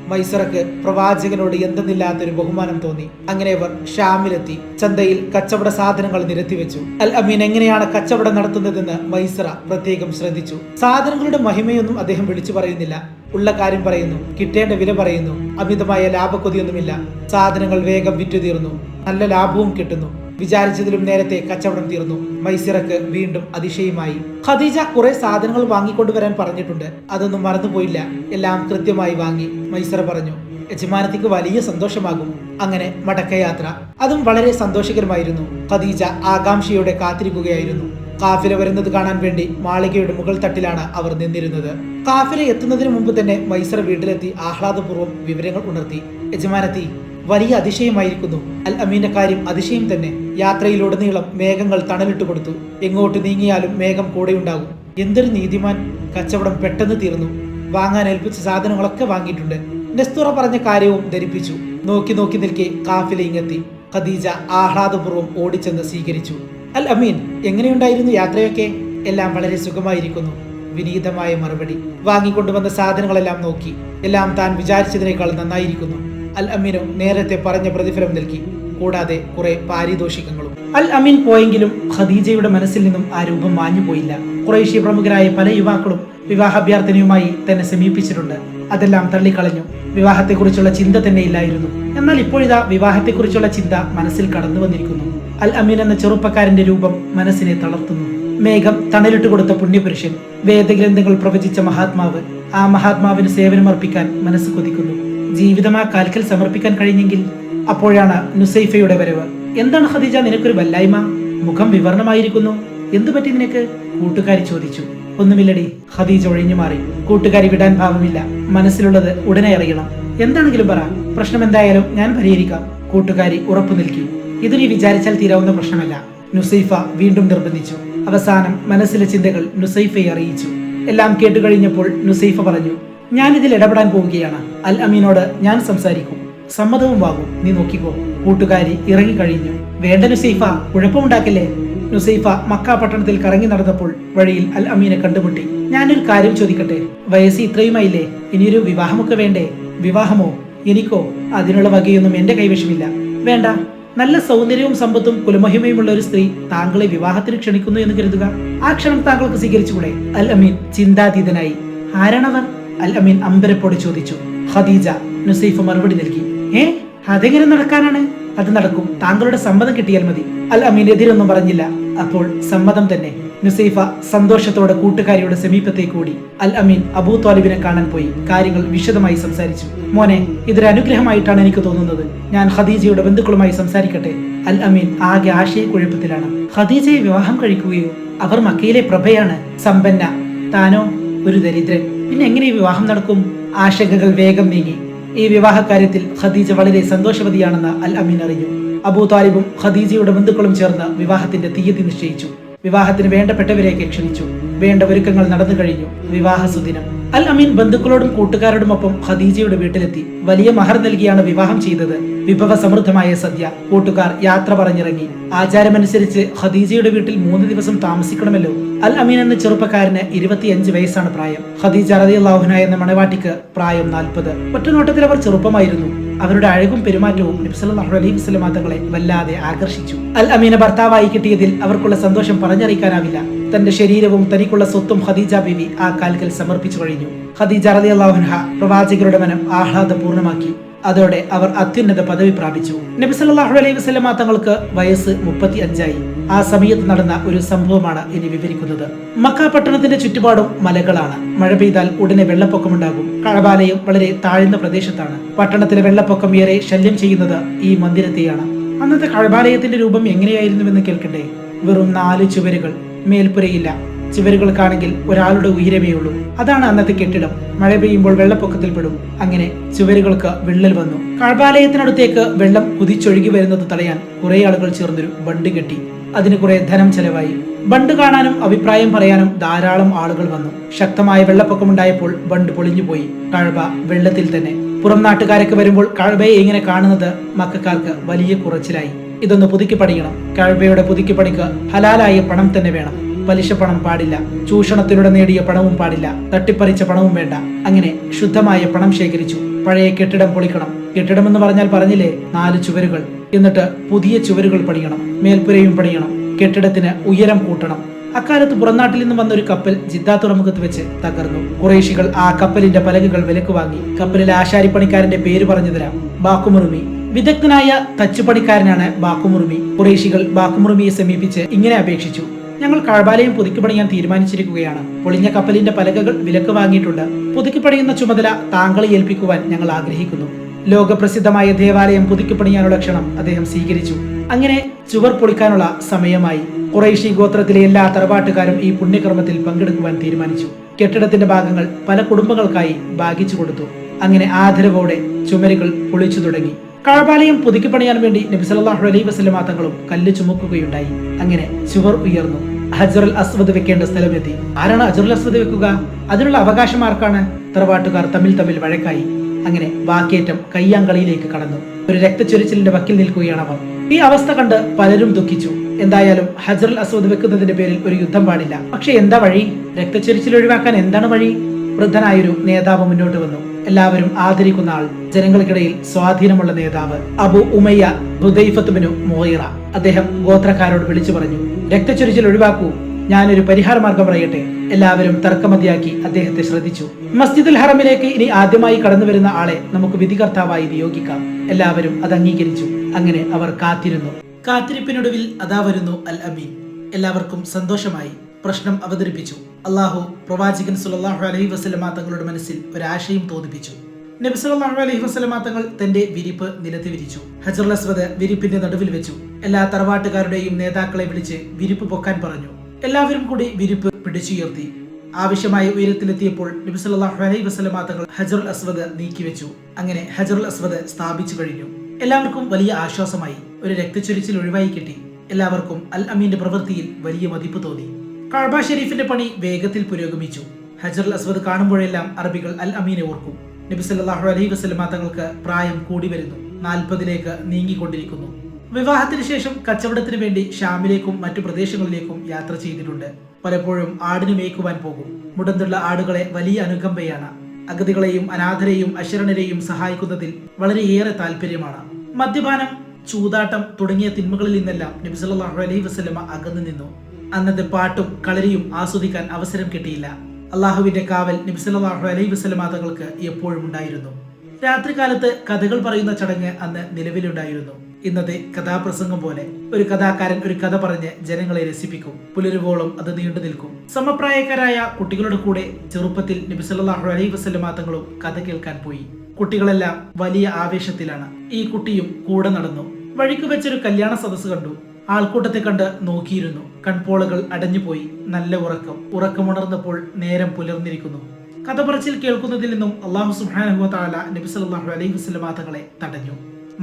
മൈസറക്ക് പ്രവാചകനോട് എന്തെന്നില്ലാത്തൊരു ബഹുമാനം തോന്നി. അങ്ങനെ അവർ ഷാമിലെത്തി. ചന്തയിൽ കച്ചവട സാധനങ്ങൾ നിരത്തിവെച്ചു. അൽ അമീൻ എങ്ങനെയാണ് കച്ചവടം നടത്തുന്നതെന്ന് മൈസറ പ്രത്യേകം ശ്രദ്ധിച്ചു. സാധനങ്ങളുടെ മഹിമയൊന്നും അദ്ദേഹം വിളിച്ചു പറയുന്നില്ല. ഉള്ള കാര്യം പറയുന്നു. കിട്ടേണ്ട വില പറയുന്നു. അമിതമായ ലാഭക്കൊതിയൊന്നുമില്ല. സാധനങ്ങൾ വേഗം വിറ്റു തീർന്നു. നല്ല ലാഭവും കിട്ടുന്നു. വിചാരിച്ചതിലും നേരത്തെ കച്ചവടം തീർന്നു. മൈസറക്ക് വീണ്ടും അതിശയമായി. ഖദീജ കുറെ സാധനങ്ങൾ വാങ്ങിക്കൊണ്ടുവരാൻ പറഞ്ഞിട്ടുണ്ട്. അതൊന്നും മറന്നുപോയില്ല. എല്ലാം കൃത്യമായി വാങ്ങി. മൈസറ പറഞ്ഞു, യജമാനത്തിക്ക് വലിയ സന്തോഷമാകും. അങ്ങനെ മടക്കയാത്ര. അതും വളരെ സന്തോഷകരമായിരുന്നു. ഖദീജ ആകാംക്ഷയോടെ കാത്തിരിക്കുകയായിരുന്നു. കാഫില വരുന്നത് കാണാൻ വേണ്ടി മാളികയുടെ മുകൾ തട്ടിലാണ് അവർ നിന്നിരുന്നത്. കാഫില എത്തുന്നതിന് മുമ്പ് തന്നെ മൈസറ വീട്ടിലെത്തി ആഹ്ലാദപൂർവ്വം വിവരങ്ങൾ ഉണർത്തി. യജമാനത്തി, വലിയ അതിശയമായിരിക്കുന്നു. അൽ അമീന്റെ കാര്യം അതിശയം തന്നെ. യാത്രയിലുടനീളം മേഘങ്ങൾ തണലിട്ട് കൊടുത്തു. എങ്ങോട്ട് നീങ്ങിയാലും മേഘം കൂടെയുണ്ടാകും. എന്തൊരു നീതിമാൻ. കച്ചവടം പെട്ടെന്ന് തീർന്നു. വാങ്ങാൻ ഏൽപ്പിച്ച സാധനങ്ങളൊക്കെ വാങ്ങിയിട്ടുണ്ട്. നസ്തൂറ പറഞ്ഞ കാര്യവും ധരിപ്പിച്ചു. നോക്കി നോക്കി നിൽക്കെ കാഫില ഇങ്ങെത്തി. ഖദീജ ആഹ്ലാദപൂർവ്വം ഓടിച്ചെന്ന് സ്വീകരിച്ചു. അൽ അമീൻ, എങ്ങനെയുണ്ടായിരുന്നു യാത്രയൊക്കെ? എല്ലാം വളരെ സുഖമായിരിക്കുന്നു. വിനീതമായ മറുപടി. വാങ്ങിക്കൊണ്ടുവന്ന സാധനങ്ങളെല്ലാം നോക്കി. എല്ലാം താൻ വിചാരിച്ചതിനേക്കാൾ നന്നായിരിക്കുന്നു. അൽ അമീനു നേരത്തെ പറഞ്ഞ പ്രതിഫലം നൽകി. കൂടാതെ കുറെ പാരിതോഷികങ്ങളും. അൽ അമീൻ പോയെങ്കിലും ഖദീജയുടെ മനസ്സിൽ നിന്നും ആ രൂപം മാഞ്ഞുപോയില്ല. ഖുറൈശി പ്രമുഖരായ പല യുവാക്കളും വിവാഹാഭ്യർത്ഥനയുമായി തന്നെ സമീപിച്ചിട്ടുണ്ട്. അതെല്ലാം തള്ളിക്കളഞ്ഞു. വിവാഹത്തെക്കുറിച്ചുള്ള ചിന്ത തന്നെ ഇല്ലായിരുന്നു. എന്നാൽ ഇപ്പോഴിതാ വിവാഹത്തെക്കുറിച്ചുള്ള ചിന്ത മനസ്സിൽ കടന്നു വന്നിരിക്കുന്നു. അൽ അമീൻ എന്ന ചെറുപ്പക്കാരന്റെ രൂപം മനസ്സിനെ തളർത്തുന്നു. മേഘം തണലിട്ട് കൊടുത്ത പുണ്യപുരുഷൻ, വേദഗ്രന്ഥങ്ങൾ പ്രവചിച്ച മഹാത്മാവ്. ആ മഹാത്മാവിന് സേവനമർപ്പിക്കാൻ മനസ്സ് കൊതിക്കുന്നു. ജീവിതം ആ കാൽക്കൽ സമർപ്പിക്കാൻ കഴിഞ്ഞെങ്കിൽ. അപ്പോഴാണ് നുസൈഫയുടെ വരവ്. എന്താണ് ഖദീജ, നിനക്കൊരു വല്ലായ്മ? മുഖം വിവർണമായിരിക്കുന്നു. എന്തു പറ്റി നിനക്ക്? കൂട്ടുകാരി ചോദിച്ചു. ഒന്നുമില്ലടി. ഖദീജ ഒഴിഞ്ഞു മാറി. കൂട്ടുകാരി വിടാൻ ഭാവമില്ല. മനസ്സിലുള്ളത് ഉടനെ അറിയണം. എന്താണെങ്കിലും പറ. പ്രശ്നം എന്തായാലും ഞാൻ പരിഹരിക്കാം. കൂട്ടുകാരി ഉറപ്പു നിൽക്കി. ഇത് നീ വിചാരിച്ചാൽ തീരാവുന്ന പ്രശ്നമല്ല. നുസൈഫ വീണ്ടും നിർബന്ധിച്ചു. അവസാനം മനസ്സിലെ ചിന്തകൾ നുസൈഫയെ അറിയിച്ചു. എല്ലാം കേട്ടുകഴിഞ്ഞപ്പോൾ നുസൈഫ പറഞ്ഞു, ഞാനിതിൽ ഇടപെടാൻ പോവുകയാണ്. അൽ അമീനോട് ഞാൻ സംസാരിക്കും. സമ്മതവും വാങ്ങും. നീ നോക്കിക്കോ. കൂട്ടുകാരി ഇറങ്ങിക്കഴിഞ്ഞു. വേണ്ട നുസൈഫ, കുഴപ്പമുണ്ടാക്കില്ലേ. നുസൈഫ മക്ക പട്ടണത്തിൽ കറങ്ങി നടന്നപ്പോൾ വഴിയിൽ അൽ അമീനെ കണ്ടുമുട്ടി. ഞാനൊരു കാര്യം ചോദിക്കട്ടെ? വയസ്സ് ഇത്രയുമായില്ലേ? ഇനിയൊരു വിവാഹമൊക്കെ വേണ്ടേ? വിവാഹമോ? എനിക്കോ? അതിനുള്ള വകയൊന്നും എന്റെ കൈവശമില്ല. വേണ്ട. നല്ല സൗന്ദര്യവും സമ്പത്തും കുലമഹിമയുമുള്ള ഒരു സ്ത്രീ താങ്കളെ വിവാഹത്തിന് ക്ഷണിക്കുന്നു എന്ന് കരുതുക. ആ ക്ഷണം താങ്കൾക്ക് സ്വീകരിച്ചുകൂടെ? അൽ അമീൻ ചിന്താതീതനായി. ആരാണവർ? അൽ അമീൻ അമ്പരപ്പോടെ ചോദിച്ചു. ഖദീജ. നുസൈഫ മറുപടി നൽകി. അതെങ്ങനെ നടക്കാനാണ്? അത് നടക്കും. താങ്കളുടെ സമ്മതം കിട്ടിയാൽ മതി. അൽ അമീൻ എതിരൊന്നും പറഞ്ഞില്ല. അപ്പോൾ സമ്മതം തന്നെ. നുസൈഫ സന്തോഷത്തോടെ കൂട്ടുകാരിയുടെ സമീപത്തേക്ക് കൂടി. അൽ അമീൻ അബൂ ത്വാലിബിനെ കാണാൻ പോയി. കാര്യങ്ങൾ വിശദമായി സംസാരിച്ചു. മോനെ, ഇതൊരു അനുഗ്രഹമായിട്ടാണ് എനിക്ക് തോന്നുന്നത്. ഞാൻ ഖദീജയുടെ ബന്ധുക്കളുമായി സംസാരിക്കട്ടെ? അൽ അമീൻ ആകെ ആശയക്കുഴപ്പത്തിലാണ്. ഖദീജയെ വിവാഹം കഴിക്കുകയോ? അവർ മക്കയിലെ പ്രഭയാണ്, സമ്പന്ന. താനോ ഒരു ദരിദ്രൻ. പിന്നെ എങ്ങനെ വിവാഹം നടക്കും? ആശങ്കകൾ വേഗം നീങ്ങി. ഈ വിവാഹ കാര്യത്തിൽ ഖദീജ വളരെ സന്തോഷവതിയാണെന്ന് അൽ അമീൻ അറിഞ്ഞു. അബൂ താലിബും ഖദീജയുടെ ബന്ധുക്കളും ചേർന്ന് വിവാഹത്തിന്റെ തീയതി നിശ്ചയിച്ചു. വിവാഹത്തിന് വേണ്ടപ്പെട്ടവരെയൊക്കെ ക്ഷണിച്ചു. വേണ്ട ഒരുക്കങ്ങൾ നടന്നു കഴിഞ്ഞു. വിവാഹ സുദിനം. അൽ അമീൻ ബന്ധുക്കളോടും കൂട്ടുകാരോടുമൊപ്പം ഖദീജയുടെ വീട്ടിലെത്തി. വലിയ മഹർ നൽകിയാണ് വിവാഹം ചെയ്തത്. വിഭവ സമൃദ്ധമായ സദ്യ. കൂട്ടുകാർ യാത്ര പറഞ്ഞിറങ്ങി. ആചാരമനുസരിച്ച് ഖദീജയുടെ വീട്ടിൽ 3 ദിവസം താമസിക്കണമല്ലോ. അൽ അമീൻ എന്ന ചെറുപ്പക്കാരന് 25 വയസ്സാണ് പ്രായം. ഖദീജ റളിയല്ലാഹു അൻഹ എന്ന മണവാട്ടിക്ക് പ്രായം 40. ഒറ്റനോട്ടത്തിൽ അവർ ചെറുപ്പമായിരുന്നു. അവരുടെ അഴകും പെരുമാറ്റവും നബി സല്ലല്ലാഹു അലൈഹി വസല്ലം തങ്ങളെ വല്ലാതെ ആകർഷിച്ചു. അൽ അമീനെ ഭർത്താവായി കിട്ടിയതിൽ അവർക്കുള്ള സന്തോഷം പറഞ്ഞറിയിക്കാനാവില്ല. തന്റെ ശരീരവും തനിക്കുള്ള സ്വത്തും ഖദീജ ബീവി ആ കാൽക്കൽ സമർപ്പിച്ചു കഴിഞ്ഞു. ഖദീജ റളിയല്ലാഹു അൻഹ പ്രവാചകരുടെ മനം ആഹ്ലാദപൂർണ്ണമാക്കി. അതോടെ അവർ അത്യുന്നത പദവി പ്രാപിച്ചു. നബി സല്ലല്ലാഹു അലൈഹി വസല്ലം തങ്ങൾക്ക് വയസ്സ് 35 ആ സമയത്ത് നടന്ന ഒരു സംഭവമാണ് ഇനി വിവരിക്കുന്നത്. മക്ക പട്ടണത്തിന്റെ ചുറ്റുപാടും മലകളാണ്. മഴ പെയ്താൽ ഉടനെ വെള്ളപ്പൊക്കമുണ്ടാകും. കഅബാലയം വളരെ താഴ്ന്ന പ്രദേശത്താണ്. പട്ടണത്തിലെ വെള്ളപ്പൊക്കം ഏറെ ശല്യം ചെയ്യുന്നത് ഈ മന്ദിരത്തെയാണ്. അന്നത്തെ കഅബാലയത്തിന്റെ രൂപം എങ്ങനെയായിരുന്നുവെന്ന് കേൾക്കണ്ടേ? വെറും 4 ചുവരുകൾ, മേൽപ്പുരയില്ല. ചുവരുകൾക്കാണെങ്കിൽ ഒരാളുടെ ഉയരമേ ഉള്ളൂ. അതാണ് അന്നത്തെ കെട്ടിടം. മഴ പെയ്യുമ്പോൾ വെള്ളപ്പൊക്കത്തിൽപ്പെടും. അങ്ങനെ ചുവരുകൾക്ക് വിള്ളൽ വന്നു. കഅബാലയത്തിനടുത്തേക്ക് വെള്ളം കുതിച്ചൊഴുകി വരുന്നത് തടയാൻ കുറെ ആളുകൾ ചേർന്നൊരു ബണ്ട് കെട്ടി. അതിന് കുറെ ധനം ചെലവായി. ബണ്ട് കാണാനും അഭിപ്രായം പറയാനും ധാരാളം ആളുകൾ വന്നു. ശക്തമായ വെള്ളപ്പൊക്കമുണ്ടായപ്പോൾ ബണ്ട് പൊളിഞ്ഞുപോയി. കഅബ വെള്ളത്തിൽ തന്നെ. പുറം നാട്ടുകാരൊക്കെ വരുമ്പോൾ കഅബയെ ഇങ്ങനെ കാണുന്നത് മക്കക്കാർക്ക് വലിയ കുറച്ചിലായി. ഇതൊന്ന് പുതുക്കി പണിയണം. കഅബയുടെ പുതുക്കി പണിക്ക് ഹലാലായ പണം തന്നെ വേണം. പലിശ പണം പാടില്ല. ചൂഷണത്തിലൂടെ നേടിയ പണവും പാടില്ല. തട്ടിപ്പറിച്ച പണവും വേണ്ട. അങ്ങനെ ശുദ്ധമായ പണം ശേഖരിച്ചു. പഴയ കെട്ടിടം പൊളിക്കണം. കെട്ടിടം എന്ന് പറഞ്ഞാൽ പറഞ്ഞില്ലേ, 4 ചുവരുകൾ. എന്നിട്ട് പുതിയ ചുവരുകൾ പണിയണം. മേൽപ്പുരയും പണിയണം. കെട്ടിടത്തിന് ഉയരം കൂട്ടണം. അക്കാലത്ത് പുറംനാട്ടിൽ നിന്ന് വന്ന ഒരു കപ്പൽ ജിദ്ദ തുറമുഖത്ത് വെച്ച് തകർന്നു. ഖുറൈശികൾ ആ കപ്പലിന്റെ പലകകൾ വിലക്ക് വാങ്ങി. കപ്പലിലെ ആശാരിപ്പണിക്കാരന്റെ പേര് പറഞ്ഞു തരാം. ബാക്കുമുറുമി. വിദഗ്ധനായ തച്ചുപണിക്കാരനാണ് ബാക്കുമുറുമി. ഖുറൈശികൾ ബാക്കുമുറുമിയെ സമീപിച്ച് ഇങ്ങനെ അപേക്ഷിച്ചു: ഞങ്ങൾ കഅബാലയം പുതുക്കി പണിയാൻ തീരുമാനിച്ചിരിക്കുകയാണ്. പൊളിഞ്ഞ കപ്പലിന്റെ പലകകൾ വിലക്ക് വാങ്ങിയിട്ടുണ്ട്. പുതുക്കി പണിയുന്ന ചുമതല താങ്കളെ ഏൽപ്പിക്കുവാൻ ഞങ്ങൾ ആഗ്രഹിക്കുന്നു. ലോകപ്രസിദ്ധമായ ദേവാലയം പുതുക്കി പണിയാനുള്ള ക്ഷണം അദ്ദേഹം സ്വീകരിച്ചു. അങ്ങനെ ചുവർ പൊളിക്കാനുള്ള സമയമായി. ഖുറൈശി ഗോത്രത്തിലെ എല്ലാ തറവാട്ടുകാരും ഈ പുണ്യകർമ്മത്തിൽ പങ്കെടുക്കുവാൻ തീരുമാനിച്ചു. കെട്ടിടത്തിന്റെ ഭാഗങ്ങൾ പല കുടുംബങ്ങൾക്കായി ഭാഗിച്ചു കൊടുത്തു. അങ്ങനെ ആദരവോടെ ചുമരുകൾ പൊളിച്ചു തുടങ്ങി. കഅബാലയം പുതുക്കി പണിയാൻ വേണ്ടി നബി സല്ലല്ലാഹു അലൈഹി വസല്ലം തങ്ങളും കല്ല് ചുമക്കുകയുണ്ടായി. അങ്ങനെ ചുവർ ഉയർന്നു. ഹജറുൽ അസ്വദ് വെക്കേണ്ട സ്ഥലമെത്തി. ആരാണ് ഹജറുൽ അസ്വദ് വെക്കുക? അതിനുള്ള അവകാശം ആർക്കാണ്? തറവാട്ടുകാർ തമ്മിൽ വഴക്കായി. അങ്ങനെ വാക്കേറ്റം കയ്യാങ്കളിയിലേക്ക് കടന്നു. ഒരു രക്തച്ചൊരിച്ചിലിന്റെ വക്കിൽ നിൽക്കുകയാണ് അവർ. ഈ അവസ്ഥ കണ്ട് പലരും ദുഃഖിച്ചു. എന്തായാലും ഹജറുൽ അസ്വദ് വെക്കുന്നതിന്റെ പേരിൽ ഒരു യുദ്ധം പാടില്ല. പക്ഷെ എന്താ വഴി? രക്തച്ചൊരിച്ചിൽ ഒഴിവാക്കാൻ എന്താണ് വഴി? വൃദ്ധനായൊരു നേതാവ് മുന്നോട്ട് വന്നു. എല്ലാവരും ആദരിക്കുന്ന ആൾ, ജനങ്ങൾക്കിടയിൽ സ്വാധീനമുള്ള നേതാവ് അബു ഉമയ്യ ഹുദൈഫത്ത് ബിനു മുഗീറ. അദ്ദേഹം ഗോത്രക്കാരോട് വിളിച്ചു പറഞ്ഞു: രക്തച്ചൊരിച്ചിൽ ഒഴിവാക്കൂ. ഞാനൊരു പരിഹാര മാർഗം പറയട്ടെ. എല്ലാവരും തർക്കമതിയാക്കി അദ്ദേഹത്തെ ശ്രദ്ധിച്ചു. മസ്ജിദുൽ ഹറമിലേക്ക് ഇനി ആദ്യമായി കടന്നു വരുന്ന ആളെ നമുക്ക് വിധികർത്താവായി നിയോഗിക്കാം. എല്ലാവരും അത് അംഗീകരിച്ചു. അങ്ങനെ അവർ കാത്തിരുന്നു. കാത്തിരിപ്പിനൊടുവിൽ അതാ വരുന്നു അൽ അമീൻ. എല്ലാവർക്കും സന്തോഷമായി. പ്രശ്നം അവതരിപ്പിച്ചു. അള്ളാഹു പ്രവാചകൻ സല്ലല്ലാഹു അലൈഹി വസല്ലം തങ്ങളുടെ മനസ്സിൽ ഒരാശയം തോന്നിപ്പിച്ചു. നബി സല്ലല്ലാഹു അലൈഹി വസല്ലം തങ്ങൾ തന്റെ വിരിപ്പ് നിലത്ത് വിരിച്ചു. ഹജറുൽ അസ്വദ് വിരിപ്പിന്റെ നടുവിൽ വെച്ചു. എല്ലാ തറവാട്ടുകാരുടെയും നേതാക്കളെ വിളിച്ച് വിരിപ്പ് പൊക്കാൻ പറഞ്ഞു. എല്ലാവരും കൂടി വിരിപ്പ് പിടിച്ചുയർത്തി. ആവശ്യമായ ഉയരത്തിലെത്തിയപ്പോൾ നബി സല്ലല്ലാഹു അലൈഹി വസല്ലം തങ്ങൾ ഹജറുൽ അസ്വദ് നീക്കിവെച്ചു. അങ്ങനെ ഹജറുൽ അസ്വദ് സ്ഥാപിച്ചു കഴിഞ്ഞു. എല്ലാവർക്കും വലിയ ആശ്വാസമായി. ഒരു രക്തച്ചൊരിച്ചിൽ ഒഴിവായി കിട്ടി. എല്ലാവർക്കും അൽ അമീന്റെ പ്രവൃത്തിയിൽ വലിയ മതിപ്പ് തോന്നി. കഅബ ഷരീഫിന്റെ പണി വേഗത്തിൽ പുരോഗമിച്ചു. ഹജറുൽ അസ്വദ് കാണുമ്പോഴെല്ലാം അറബികൾ അൽ അമീനെ ഓർക്കും. നബി സല്ലല്ലാഹു അലൈഹി വസല്ലം തങ്ങൾക്ക് പ്രായം കൂടി വരുന്നു. 40ലേക്ക് നീങ്ങിക്കൊണ്ടിരിക്കുന്നു. വിവാഹത്തിന് ശേഷം കച്ചവടത്തിന് വേണ്ടി ഷാമിലേക്കും മറ്റു പ്രദേശങ്ങളിലേക്കും യാത്ര ചെയ്തിട്ടുണ്ട്. പലപ്പോഴും ആടിന് മേയ്ക്കുവാൻ പോകും. മുടന്തുള്ള ആടുകളെ വലിയ അനുകമ്പയാണ്. അഗതികളെയും അനാഥരെയും അശരണരെയും സഹായിക്കുന്നതിൽ വളരെയേറെ താല്പര്യമാണ്. മദ്യപാനം, ചൂതാട്ടം തുടങ്ങിയ തിന്മകളിൽ നിന്നെല്ലാം നബി സല്ലല്ലാഹു അലൈഹി വസല്ലം അകന്നു നിന്നു. അന്നത്തെ പാട്ടും കളരിയും ആസ്വദിക്കാൻ അവസരം കിട്ടിയില്ല. അള്ളാഹുവിന്റെ കാവൽ നബി സല്ലല്ലാഹു അലൈഹി വസല്ലം തങ്ങൾക്ക് എപ്പോഴും ഉണ്ടായിരുന്നു. രാത്രികാലത്ത് കഥകൾ പറയുന്ന ചടങ്ങ് അന്ന് നിലവിലുണ്ടായിരുന്നു. ഇന്നത്തെ കഥാപ്രസംഗം പോലെ ഒരു കഥാകാരൻ ഒരു കഥ പറഞ്ഞ് ജനങ്ങളെ രസിപ്പിക്കും. പുലരുവോളം അത് നീണ്ടു നിൽക്കും. സമപ്രായക്കാരായ കുട്ടികളുടെ കൂടെ ചെറുപ്പത്തിൽ നബി സല്ലല്ലാഹു അലൈഹി വസല്ലം തങ്ങളും കഥ കേൾക്കാൻ പോയി. കുട്ടികളെല്ലാം വലിയ ആവേശത്തിലാണ്. ഈ കുട്ടിയും കൂടെ നടന്നു. വഴിക്ക് വെച്ചൊരു കല്യാണ സദസ്സ് കണ്ടു. ആൾക്കൂട്ടത്തെ കണ്ട് നോക്കിയിരുന്നു. കൺപോളകൾ അടഞ്ഞുപോയി. നല്ല ഉറക്കമുണർന്നപ്പോൾ നേരം പുലർന്നിരിക്കുന്നു. കഥ പറച്ചിൽ കേൾക്കുന്നതിൽ നിന്നും അല്ലാഹു സുബ്ഹാനഹു വ തആല നബി സല്ലല്ലാഹു അലൈഹി വസല്ലമ തങ്ങളെ തടഞ്ഞു.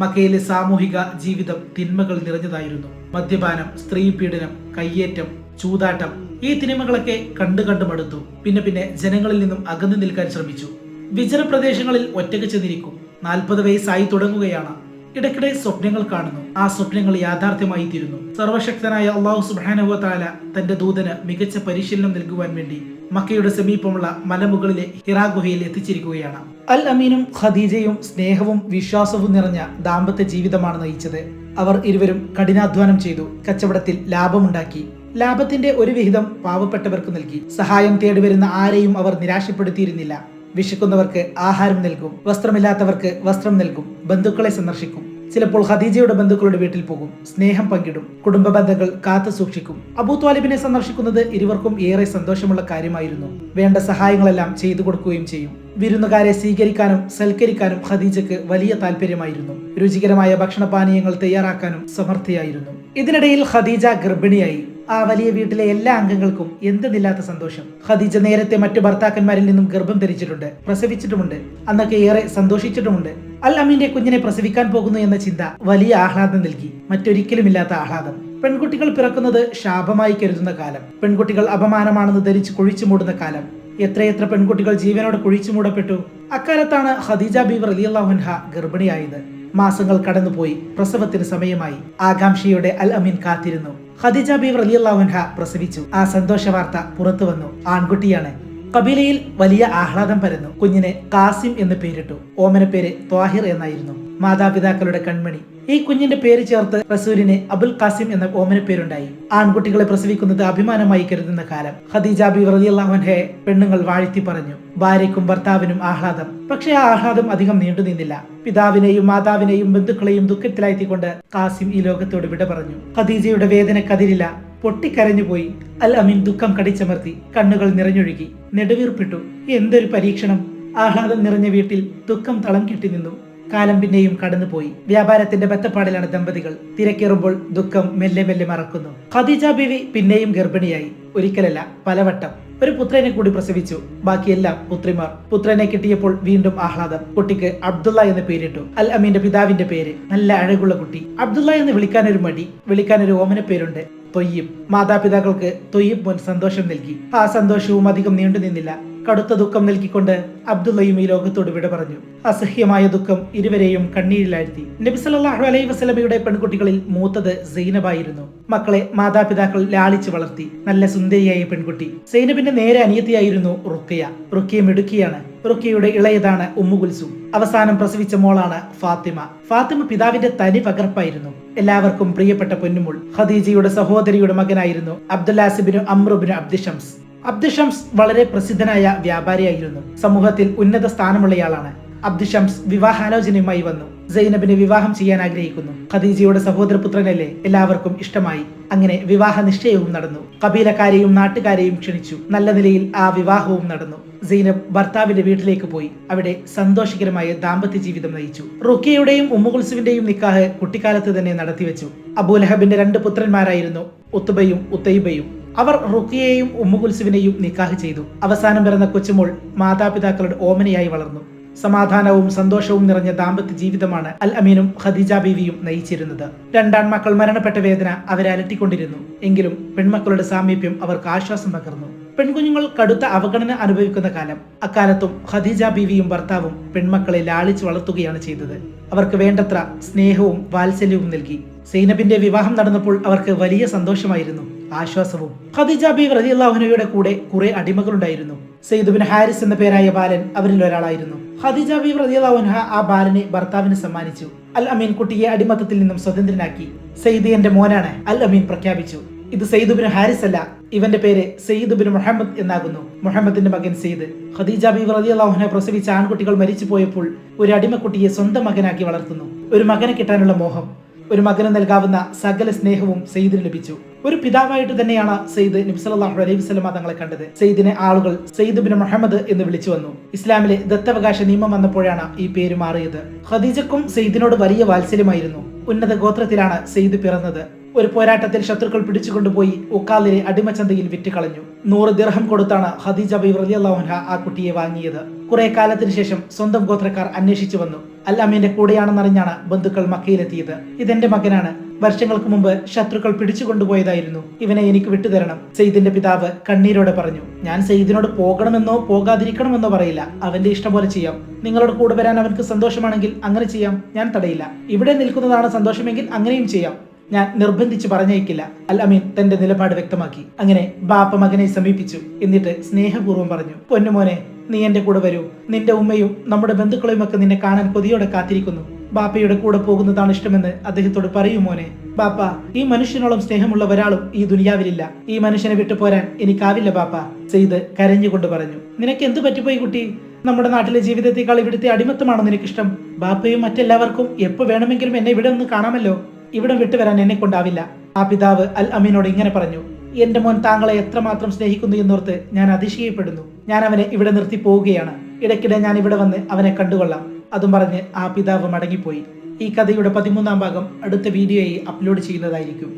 മക്കയിലെ സാമൂഹിക ജീവിതം തിന്മകൾ നിറഞ്ഞതായിരുന്നു. മദ്യപാനം, സ്ത്രീ പീഡനം, കയ്യേറ്റം, ചൂതാട്ടം, ഈ തിന്മകളൊക്കെ കണ്ടു മടുത്തു. പിന്നെ ജനങ്ങളിൽ നിന്നും അകന്നു നിൽക്കാൻ ശ്രമിച്ചു. വിജന പ്രദേശങ്ങളിൽ ഒറ്റയ്ക്ക് ചെന്നിരിക്കും. 40 വയസ്സായി തുടങ്ങുകയാണ്. ഇടയ്ക്കിടെ സ്വപ്നങ്ങൾ കാണുന്നു. ആ സ്വപ്നങ്ങൾ യാഥാർത്ഥ്യമായി തീരുന്നു. സർവശക്തനായ അല്ലാഹു സുബ്ഹാനഹു വ തആല തന്റെ ദൂതന് മികച്ച പരിശീലനം നൽകുവാൻ വേണ്ടി മക്കയുടെ സമീപമുള്ള മലമുകളിലെ ഹിറാ ഗുഹയിൽ എത്തിച്ചിരിക്കുകയാണ്. അൽ അമീനും ഖദീജയും സ്നേഹവും വിശ്വാസവും നിറഞ്ഞ ദാമ്പത്യ ജീവിതമാണ് നയിച്ചത്. അവർ ഇരുവരും കഠിനാധ്വാനം ചെയ്തു. കച്ചവടത്തിൽ ലാഭമുണ്ടാക്കി. ലാഭത്തിന്റെ ഒരു വിഹിതം പാവപ്പെട്ടവർക്ക് നൽകി. സഹായം തേടിവരുന്ന ആരെയും അവർ നിരാശപ്പെടുത്തിയിരുന്നില്ല. വിശക്കുന്നവർക്ക് ആഹാരം നൽകും, വസ്ത്രമില്ലാത്തവർക്ക് വസ്ത്രം നൽകും, ബന്ധുക്കളെ സന്ദർശിക്കും. ചിലപ്പോൾ ഖദീജയുടെ ബന്ധുക്കളുടെ വീട്ടിൽ പോകും, സ്നേഹം പങ്കിടും, കുടുംബ ബന്ധങ്ങൾ കാത്തു സൂക്ഷിക്കും. അബൂ ത്വാലിബിനെ സന്ദർശിക്കുന്നത് ഇരുവർക്കും ഏറെ സന്തോഷമുള്ള കാര്യമായിരുന്നു. വേണ്ട സഹായങ്ങളെല്ലാം ചെയ്തു കൊടുക്കുകയും ചെയ്യും. വിരുന്നുകാരെ സ്വീകരിക്കാനും സൽക്കരിക്കാനും ഖദീജക്ക് വലിയ താല്പര്യമായിരുന്നു. രുചികരമായ ഭക്ഷണപാനീയങ്ങൾ തയ്യാറാക്കാനും സമർത്ഥയായിരുന്നു. ഇതിനിടയിൽ ഖദീജ ഗർഭിണിയായി. ആ വലിയ വീട്ടിലെ എല്ലാ അംഗങ്ങൾക്കും എന്തെന്നില്ലാത്ത സന്തോഷം. ഖദീജ നേരത്തെ മറ്റു ഭർത്താക്കന്മാരിൽ നിന്നും ഗർഭം ധരിച്ചിട്ടുണ്ട്, പ്രസവിച്ചിട്ടുമുണ്ട്. അന്നൊക്കെ ഏറെ സന്തോഷിച്ചിട്ടുമുണ്ട്. അൽ അമീന്റെ കുഞ്ഞിനെ പ്രസവിക്കാൻ പോകുന്നു എന്ന ചിന്ത വലിയ ആഹ്ലാദം നൽകി. മറ്റൊരിക്കലുമില്ലാത്ത ആഹ്ലാദം. പെൺകുട്ടികൾ പിറക്കുന്നത് ശാപമായി കരുതുന്ന കാലം. പെൺകുട്ടികൾ അപമാനമാണെന്ന് ധരിച്ച് കുഴിച്ചു മൂടുന്ന കാലം. എത്രയെത്ര പെൺകുട്ടികൾ ജീവനോട് കുഴിച്ചു മൂടപ്പെട്ടു. അക്കാലത്താണ് ഖദീജ ബീവി റളിയല്ലാഹു അൻഹ ഗർഭിണിയായത്. മാസങ്ങൾ കടന്നുപോയി. പ്രസവത്തിന് സമയമായി. ആകാംക്ഷയോടെ അൽ അമീൻ കാത്തിരുന്നു. ഖദീജ ബീവി റളിയല്ലാഹു അൻഹ പ്രസവിച്ചു. ആ സന്തോഷ വാർത്ത പുറത്തു വന്നു. ആൺകുട്ടിയാണ്. കബീലയിൽ വലിയ ആഹ്ലാദം പരന്നു. കുഞ്ഞിനെ കാസിം എന്ന് പേരിട്ടു. ഓമന പേര് ത്വാഹിർ എന്നായിരുന്നു. മാതാപിതാക്കളുടെ കൺമണി. ഈ കുഞ്ഞിന്റെ പേര് ചേർത്ത് റസൂലിന് അബുൽ ഖാസിം എന്ന ഓമന പേരുണ്ടായി. ആൺകുട്ടികളെ പ്രസവിക്കുന്നത് അഭിമാനമായി കരുതുന്ന കാലം. ഖദീജ ബീവി റളിയല്ലാഹു അൻഹയെ പെണ്ണുങ്ങൾ വാഴ്ത്തി പറഞ്ഞു. ഭാര്യയ്ക്കും ഭർത്താവിനും ആഹ്ലാദം. പക്ഷേ ആ ആഹ്ലാദം അധികം നീണ്ടു നിന്നില്ല. പിതാവിനെയും മാതാവിനെയും ബന്ധുക്കളെയും ദുഃഖത്തിലാഴ്ത്തിക്കൊണ്ട് ഖാസിം ഈ ലോകത്തോട് വിട പറഞ്ഞു. ഖദീജയുടെ വേദനക്കതിരില്ല. പൊട്ടിക്കരഞ്ഞുപോയി. അൽ അമീൻ ദുഃഖം കടിച്ചമർത്തി. കണ്ണുകൾ നിറഞ്ഞൊഴുകി. നെടുവീർപ്പിട്ടു. എന്തൊരു പരീക്ഷണം! ആഹ്ലാദം നിറഞ്ഞ വീട്ടിൽ ദുഃഖം തളം കെട്ടി നിന്നു. കാലം പിന്നെയും കടന്നുപോയി. വ്യാപാരത്തിന്റെ ബത്തപ്പാടിലാണ് ദമ്പതികൾ. തിരക്കേറുമ്പോൾ ദുഃഖം മെല്ലെ മെല്ലെ മറക്കുന്നു. ഖദീജ ബീവി പിന്നെയും ഗർഭിണിയായി. ഒരിക്കലല്ല, പലവട്ടം. ഒരു പുത്രനെ കൂടി പ്രസവിച്ചു. ബാക്കിയെല്ലാം പുത്രിമാർ. പുത്രനെ കിട്ടിയപ്പോൾ വീണ്ടും ആഹ്ലാദം. കുട്ടിക്ക് അബ്ദുള്ള എന്ന് പേരിട്ടു. അൽ അമീന്റെ പിതാവിന്റെ പേര്. നല്ല അഴകുള്ള കുട്ടി. അബ്ദുള്ള എന്ന് വിളിക്കാനൊരു മടി. വിളിക്കാനൊരു ഓമന പേരുണ്ട്, തൊയ്യിബ്. മാതാപിതാക്കൾക്ക് തൊയ്യിബ് മോൻ സന്തോഷം നൽകി. ആ സന്തോഷവും അധികം നീണ്ടു നിന്നില്ല. കടുത്ത ദുഃഖം നൽകിക്കൊണ്ട് അബ്ദുള്ളയും ഈ ലോകത്തോട് വിട പറഞ്ഞു. അസഹ്യമായ ദുഃഖം ഇരുവരെയും കണ്ണീരിലാഴ്ത്തി. നബി സല്ലല്ലാഹു അലൈഹി വസല്ലമയുടെ പെൺകുട്ടികളിൽ മൂത്തത് സൈനബായിരുന്നു. മക്കളെ മാതാപിതാക്കൾ ലാളിച്ചു വളർത്തി. നല്ല സുന്ദരിയായ പെൺകുട്ടി. സൈനബിന്റെ നേരെ അനിയത്തിയായിരുന്നു റുഖിയ. റുഖിയ മിടുക്കിയാണ്. റുഖിയയുടെ ഇളയതാണ് ഉമ്മു കുൽസും. അവസാനം പ്രസവിച്ച മോളാണ് ഫാത്തിമ. ഫാത്തിമ പിതാവിന്റെ തനി പകർപ്പായിരുന്നു. എല്ലാവർക്കും പ്രിയപ്പെട്ട പൊന്നുമോൾ. ഖദീജയുടെ സഹോദരിയുടെ മകനായിരുന്നു അബ്ദുല്ലാസിബിനു അമ്രുബിനു അബ്ദിഷംസ്. അബ്ദിഷംസ് വളരെ പ്രസിദ്ധനായ വ്യാപാരിയായിരുന്നു. സമൂഹത്തിൽ ഉന്നത സ്ഥാനമുള്ളയാളാണ്. അബ്ദിഷംസ് വിവാഹാലോചനയുമായി വന്നു. സൈനബിനെ വിവാഹം ചെയ്യാൻ ആഗ്രഹിക്കുന്നു. ഖദീജയുടെ സഹോദരപുത്രനല്ലേ, എല്ലാവർക്കും ഇഷ്ടമായി. അങ്ങനെ വിവാഹ നിശ്ചയവും നടന്നു. കബീലക്കാരെയും നാട്ടുകാരെയും ക്ഷണിച്ചു. നല്ല നിലയിൽ ആ വിവാഹവും നടന്നു. സൈനബ് ഭർത്താവിന്റെ വീട്ടിലേക്ക് പോയി. അവിടെ സന്തോഷകരമായ ദാമ്പത്യ ജീവിതം നയിച്ചു. റുഖിയയുടെയും ഉമ്മു കുൽസുവിന്റെയും നിക്കാഹ് കുട്ടിക്കാലത്ത് തന്നെ നടത്തിവെച്ചു. അബൂലഹബിന്റെ 2 പുത്രന്മാരായിരുന്നു ഉത്ബയും ഉത്തൈബയും. അവർ റുഖിയയെയും ഉമ്മു കുൽസുവിനെയും നിക്കാഹ് ചെയ്തു. അവസാനം പിറന്ന കൊച്ചുമോൾ മാതാപിതാക്കളുടെ ഓമനയായി വളർന്നു. സമാധാനവും സന്തോഷവും നിറഞ്ഞ ദാമ്പത്യ ജീവിതമാണ് അൽ അമീനും ഖദീജ ബീവിയും നയിച്ചിരുന്നത്. 2 ആൺമക്കൾ മരണപ്പെട്ട വേദന അവരെ അലട്ടിക്കൊണ്ടിരുന്നു. എങ്കിലും പെൺമക്കളുടെ സാമീപ്യം അവർക്ക് ആശ്വാസം പകർന്നു. പെൺകുഞ്ഞുങ്ങൾ കടുത്ത അവഗണന അനുഭവിക്കുന്ന കാലം. അക്കാലത്തും ഖദീജ ബീവിയും ഭർത്താവും പെൺമക്കളെ ലാളിച്ചു വളർത്തുകയാണ് ചെയ്തത്. അവർക്ക് വേണ്ടത്ര സ്നേഹവും വാത്സല്യവും നൽകി. സൈനബിന്റെ വിവാഹം നടന്നപ്പോൾ അവർക്ക് വലിയ സന്തോഷമായിരുന്നു, ആശ്വാസവും. ഖദീജ ബീവി റളിയല്ലാഹു അൻഹയുടെ കൂടെ കുറെ അടിമകളുണ്ടായിരുന്നു. സയ്യിദ് ബിൻ ഹാരിസ് എന്ന പേരായ ബാലൻ അവരിൽ ഒരാളായിരുന്നു. ഖദീജ ബീവി റളിയല്ലാഹു അൻഹ ആ ബാലനെ ഭർത്താവിന് സമ്മാനിച്ചു. അൽ അമീൻ കുട്ടിയെ അടിമത്തത്തിൽ നിന്നും സ്വതന്ത്രനാക്കി. സയ്യിദ് എന്റെ മോനാണ്, അൽ അമീൻ പ്രഖ്യാപിച്ചു. ഇത് സയ്യിദ് ബിൻ ഹാരിസ് അല്ല, ഇവന്റെ പേര് സയ്യിദ് ബിൻ മുഹമ്മദ് എന്നാകുന്നു. മുഹമ്മദിന്റെ മകൻ സയ്യിദ്. ഖദീജ ബീവി റളിയല്ലാഹു അൻഹ പ്രസവിച്ച ആൺകുട്ടികൾ മരിച്ചു പോയപ്പോൾ ഒരു അടിമക്കുട്ടിയെ സ്വന്തം മകനാക്കി വളർത്തുന്നു. ഒരു മകനെ കിട്ടാനുള്ള മോഹം. ഒരു മകന് നൽകാവുന്ന സകല സ്നേഹവും സയ്യിദിന് ലഭിച്ചു. ഒരു പിതാവായിട്ട് തന്നെയാണ് സയ്യിദ് നബി സല്ലല്ലാഹു അലൈഹി വസല്ലമ തങ്ങളെ കണ്ടത്. സയ്യിദിനെ ആളുകൾ സയ്യിദ് ബിൻ മുഹമ്മദ് എന്ന് വിളിച്ചു വന്നു. ഇസ്ലാമിലെ ദത്തവകാശ നിയമം വന്നപ്പോഴാണ് ഈ പേര് മാറിയത്. ഖദീജക്കും സയ്യിദിനോട് വലിയ വാത്സല്യമായിരുന്നു. ഉന്നത ഗോത്രത്തിലാണ് സയ്യിദ് പിറന്നത്. ഒരു പോരാട്ടത്തിൽ ശത്രുക്കൾ പിടിച്ചുകൊണ്ടുപോയി ഉക്കാലിലെ അടിമച്ചന്തയിൽ വിറ്റുകളഞ്ഞു. 100 ദിർഹം കൊടുത്താണ് ഖദീജ ബീവി റളിയല്ലാഹു അൻഹ ആ കുട്ടിയെ വാങ്ങിയത്. കുറെ കാലത്തിന് ശേഷം സ്വന്തം ഗോത്രക്കാർ അന്വേഷിച്ചു വന്നു. അൽ അമീന്റെ കൂടെയാണെന്നറിഞ്ഞാണ് ബന്ധുക്കൾ മക്കയിലെത്തിയത്. ഇതെന്റെ മകനാണ്, വർഷങ്ങൾക്ക് മുമ്പ് ശത്രുക്കൾ പിടിച്ചുകൊണ്ടുപോയതായിരുന്നു, ഇവനെ എനിക്ക് വിട്ടുതരണം. സെയ്ദിന്റെ പിതാവ് കണ്ണീരോടെ പറഞ്ഞു. ഞാൻ സെയ്ദിനോട് പോകണമെന്നോ പോകാതിരിക്കണമെന്നോ പറയില്ല, അവന്റെ ഇഷ്ടം പോലെ ചെയ്യാം. നിങ്ങളോട് കൂടെ വരാൻ അവനക്ക് സന്തോഷമാണെങ്കിൽ അങ്ങനെ ചെയ്യാം, ഞാൻ തടയില്ല. ഇവിടെ നിൽക്കുന്നതാണ് സന്തോഷമെങ്കിൽ അങ്ങനെയും ചെയ്യാം, ഞാൻ നിർബന്ധിച്ച് പറഞ്ഞയക്കില്ല. അൽ അമീൻ തന്റെ നിലപാട് വ്യക്തമാക്കി. അങ്ങനെ ബാപ്പ മകനെ സമീപിച്ചു. എന്നിട്ട് സ്നേഹപൂർവ്വം പറഞ്ഞു, പൊന്നുമോനെ, നീ എന്റെ കൂടെ വരൂ. നിന്റെ ഉമ്മയും നമ്മുടെ ബന്ധുക്കളെയും ഒക്കെ നിന്നെ കാണാൻ കൊതിയോടെ കാത്തിരിക്കുന്നു. ബാപ്പയുടെ കൂടെ പോകുന്നതാണ് ഇഷ്ടമെന്ന് അദ്ദേഹത്തോട് പറയൂ മോനെ. ബാപ്പ, ഈ മനുഷ്യനോളം സ്നേഹമുള്ള ഒരാളും ഈ ദുനിയാവിലില്ല. ഈ മനുഷ്യനെ വിട്ടു പോരാൻ എനിക്കാവില്ല ബാപ്പ. സെയ്ദ് കരഞ്ഞുകൊണ്ട് പറഞ്ഞു. നിനക്ക് എന്ത് പറ്റിപ്പോയി കുട്ടി? നമ്മുടെ നാട്ടിലെ ജീവിതത്തെക്കാൾ ഇവിടുത്തെ അടിമത്തമാണോ നിനക്കിഷ്ടം? ബാപ്പയും മറ്റെല്ലാവർക്കും എപ്പോ വേണമെങ്കിലും എന്നെ ഇവിടെ ഒന്ന് കാണാമല്ലോ. ഇവിടെ വിട്ടുവരാൻ എന്നെ കൊണ്ടാവില്ല. ആ പിതാവ് അൽ അമീനോട് ഇങ്ങനെ പറഞ്ഞു. എന്റെ മോൻ താങ്കളെ എത്രമാത്രം സ്നേഹിക്കുന്നു എന്നോർത്ത് ഞാൻ അതിശയപ്പെടുന്നു. ഞാൻ അവനെ ഇവിടെ നിർത്തി പോവുകയാണ്. ഇടയ്ക്കിടെ ഞാൻ ഇവിടെ വന്ന് അവനെ കണ്ടുകൊള്ളാം. അതും പറഞ്ഞ് ആ പിതാവ് മടങ്ങിപ്പോയി. ഈ കഥയുടെ 13ാം ഭാഗം അടുത്ത വീഡിയോയിൽ അപ്ലോഡ് ചെയ്യുന്നതായിരിക്കും.